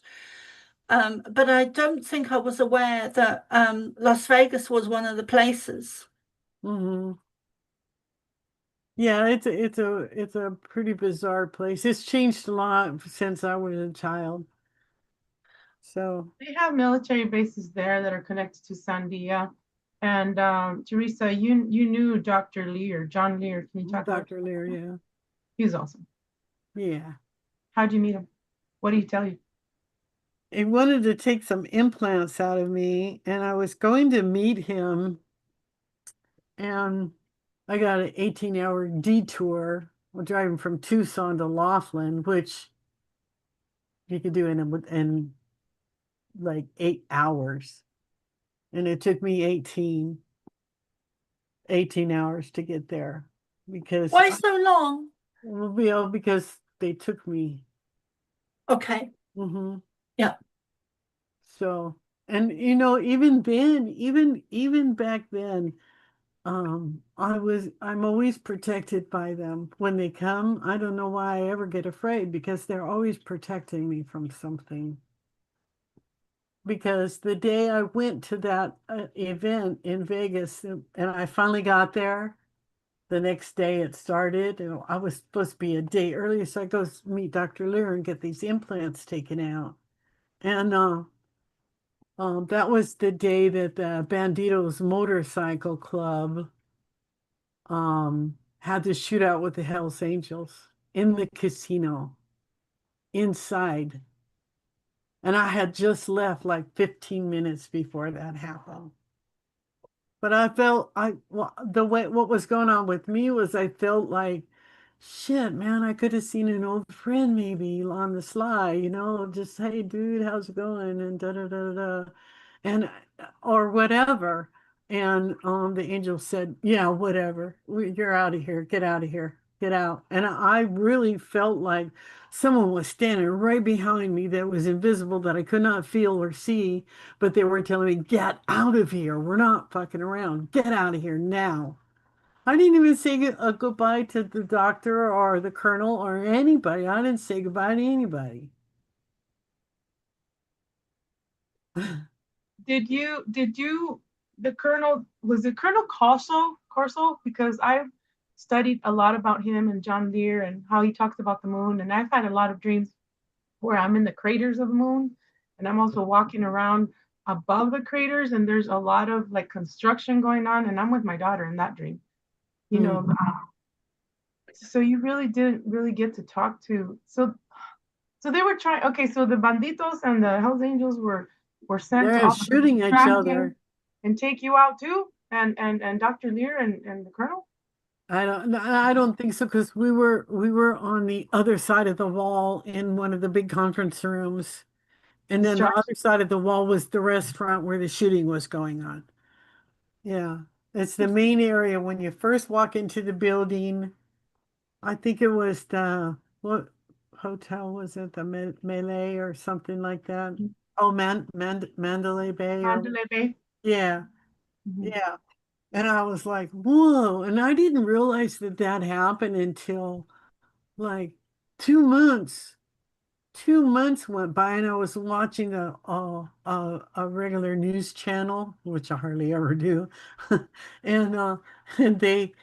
but I don't think I was aware that Las Vegas was one of the places. Hmm. Yeah, it's a pretty bizarre place. It's changed a lot since I was a child. So, They have military bases there that are connected to Sandia. And Teresa, you knew Dr. Lear, John Lear. Can you talk about Dr. Lear, him? yeah. He was awesome. Yeah. How'd you meet him? What did he tell you? He wanted to take some implants out of me, and I was going to meet him, and I got an 18-hour detour driving from Tucson to Laughlin, which you could do in like 8 hours. And it took me 18 hours to get there because Why so long? because they took me. Okay. Hmm. Yeah. So, and even then, even back then, I'm always protected by them. When they come, I don't know why I ever get afraid because they're always protecting me from something. because the day I went to that event in Vegas and I finally got there, the next day it started, and I was supposed to be a day earlier, so I go meet Dr. Lear and get these implants taken out. And that was the day that the Banditos Motorcycle Club had the shootout with the Hells Angels in the casino inside. And I had just left like 15 minutes before that happened. But I felt the way what was going on with me was I felt like shit, man, I could have seen an old friend maybe on the sly, just hey dude, how's it going? And da da da da da. And or whatever. And the angel said, yeah, whatever. You're out of here. Get out of here. Get out. And I really felt like someone was standing right behind me that was invisible that I could not feel or see, but they were telling me, get out of here. We're not fucking around. Get out of here now. I didn't even say a goodbye to the doctor or the colonel or anybody. I didn't say goodbye to anybody. The Colonel, was it Colonel Corso? Because I've studied a lot about him and John Lear and how he talks about the moon. And I've had a lot of dreams where I'm in the craters of the moon and I'm also walking around above the craters and there's a lot of like construction going on and I'm with my daughter in that dream. You know, so you really didn't really get to talk to so they were trying. Okay, so the banditos and the Hells Angels were sent to They're shooting each track other. you and take you out too, and Dr. Lear and the Colonel. I don't think so because we were on the other side of the wall in one of the big conference rooms, and then the Distraction. other side of the wall was the restaurant where the shooting was going on. Yeah, it's the main area when you first walk into the building. I think it was the what hotel was it? The Malay or something like that. Oh, Mandalay Bay or Mandalay Bay. yeah, Mhm. yeah. And I was like, whoa. And I didn't realize that that happened until like 2 months. 2 months went by and I was watching a regular news channel, which I hardly ever do. And and they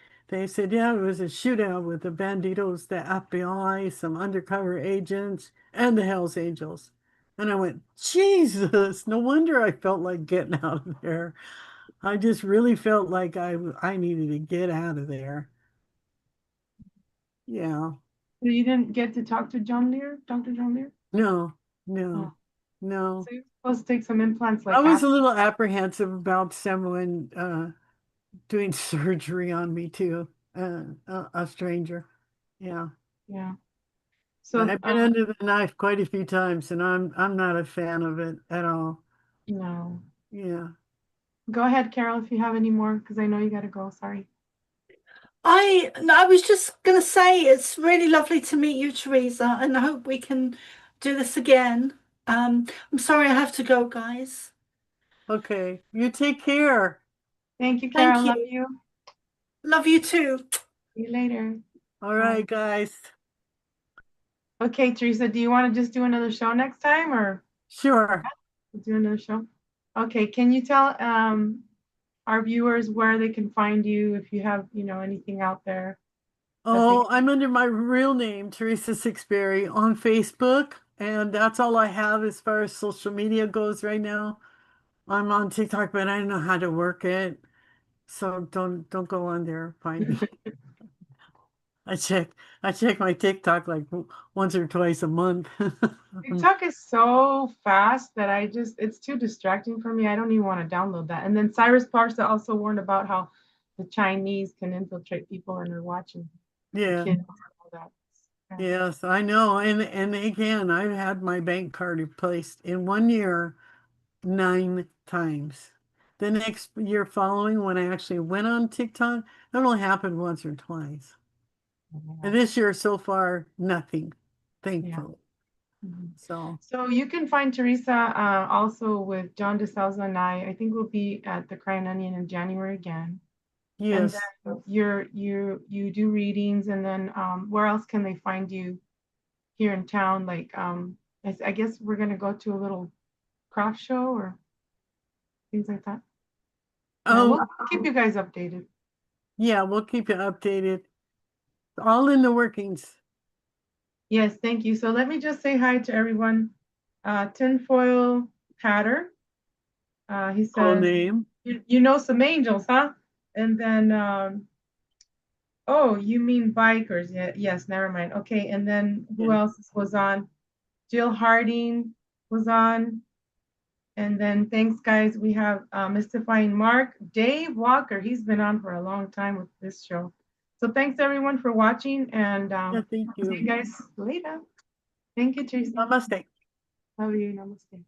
said, yeah, it was a shootout with the Banditos, the FBI, some undercover agents, and the Hells Angels. And I went, Jesus, no wonder I felt like getting out of there. I just really felt like I needed to get out of there. Yeah. So you didn't get to talk to John Lear, Dr. John Lear? No, Oh. no, no. So you're supposed to take some implants I like was a after. little apprehensive about someone doing surgery on me too, a stranger. Yeah. Yeah. And So I've been under the knife quite a few times, and I'm not a fan of it at all. no. Yeah. Go ahead, Carol, if you have any more, because I know you gotta go. Sorry. I was just going to say it's really lovely to meet you, Teresa, and I hope we can do this again. I'm sorry I have to go, guys. Okay. You take care. Thank you, Thank Carol. Love you. you. Love you too. See you later. All Bye. right, guys. Okay, Teresa, do you want to just do another show next time or Sure. do another show? Okay, can you tell our viewers where they can find you if you have, anything out there that they Oh, I'm under my real name, Teresa Sixberry, on Facebook, and that's all I have as far as social media goes right now. I'm on TikTok, but I don't know how to work it. So don't go on there. Find me. I check I check my TikTok like once or twice a month. TikTok is so fast that it's too distracting for me. I don't even want to download that. And then Cyrus Parsa also warned about how the Chinese can infiltrate people and are watching the Yeah. kids and all that. Yeah. Yes, I know. And again, I've had my bank card replaced in 1 year 9 times. The next year following, when I actually went on TikTok, it only happened once or twice. And this year so far, nothing, Yeah. thankfully. Mhm. So So you can find Teresa also with John DeSalza and I think we'll be at the Crying Onion in January again. And yes. then you do readings, and then where else can they find you here in town? Like I guess we're gonna go to a little craft show or things like that. Oh, We'll keep you guys updated. yeah, we'll keep you updated. All in the workings. Yes, thank you. So let me just say hi to everyone. Tinfoil Hatter. He Full said, name. you know some angels, huh? And then, oh, you mean bikers? Yeah, yes, never mind. Okay, and then who Yeah. else was on? Jill Harding was on. And then thanks, guys. We have Mystifying Mark, Dave Walker. He's been on for a long time with this show. So thanks everyone for watching, and Yeah, thank see you you. guys later. Thank you, Teresa. Namaste. Love you. Namaste.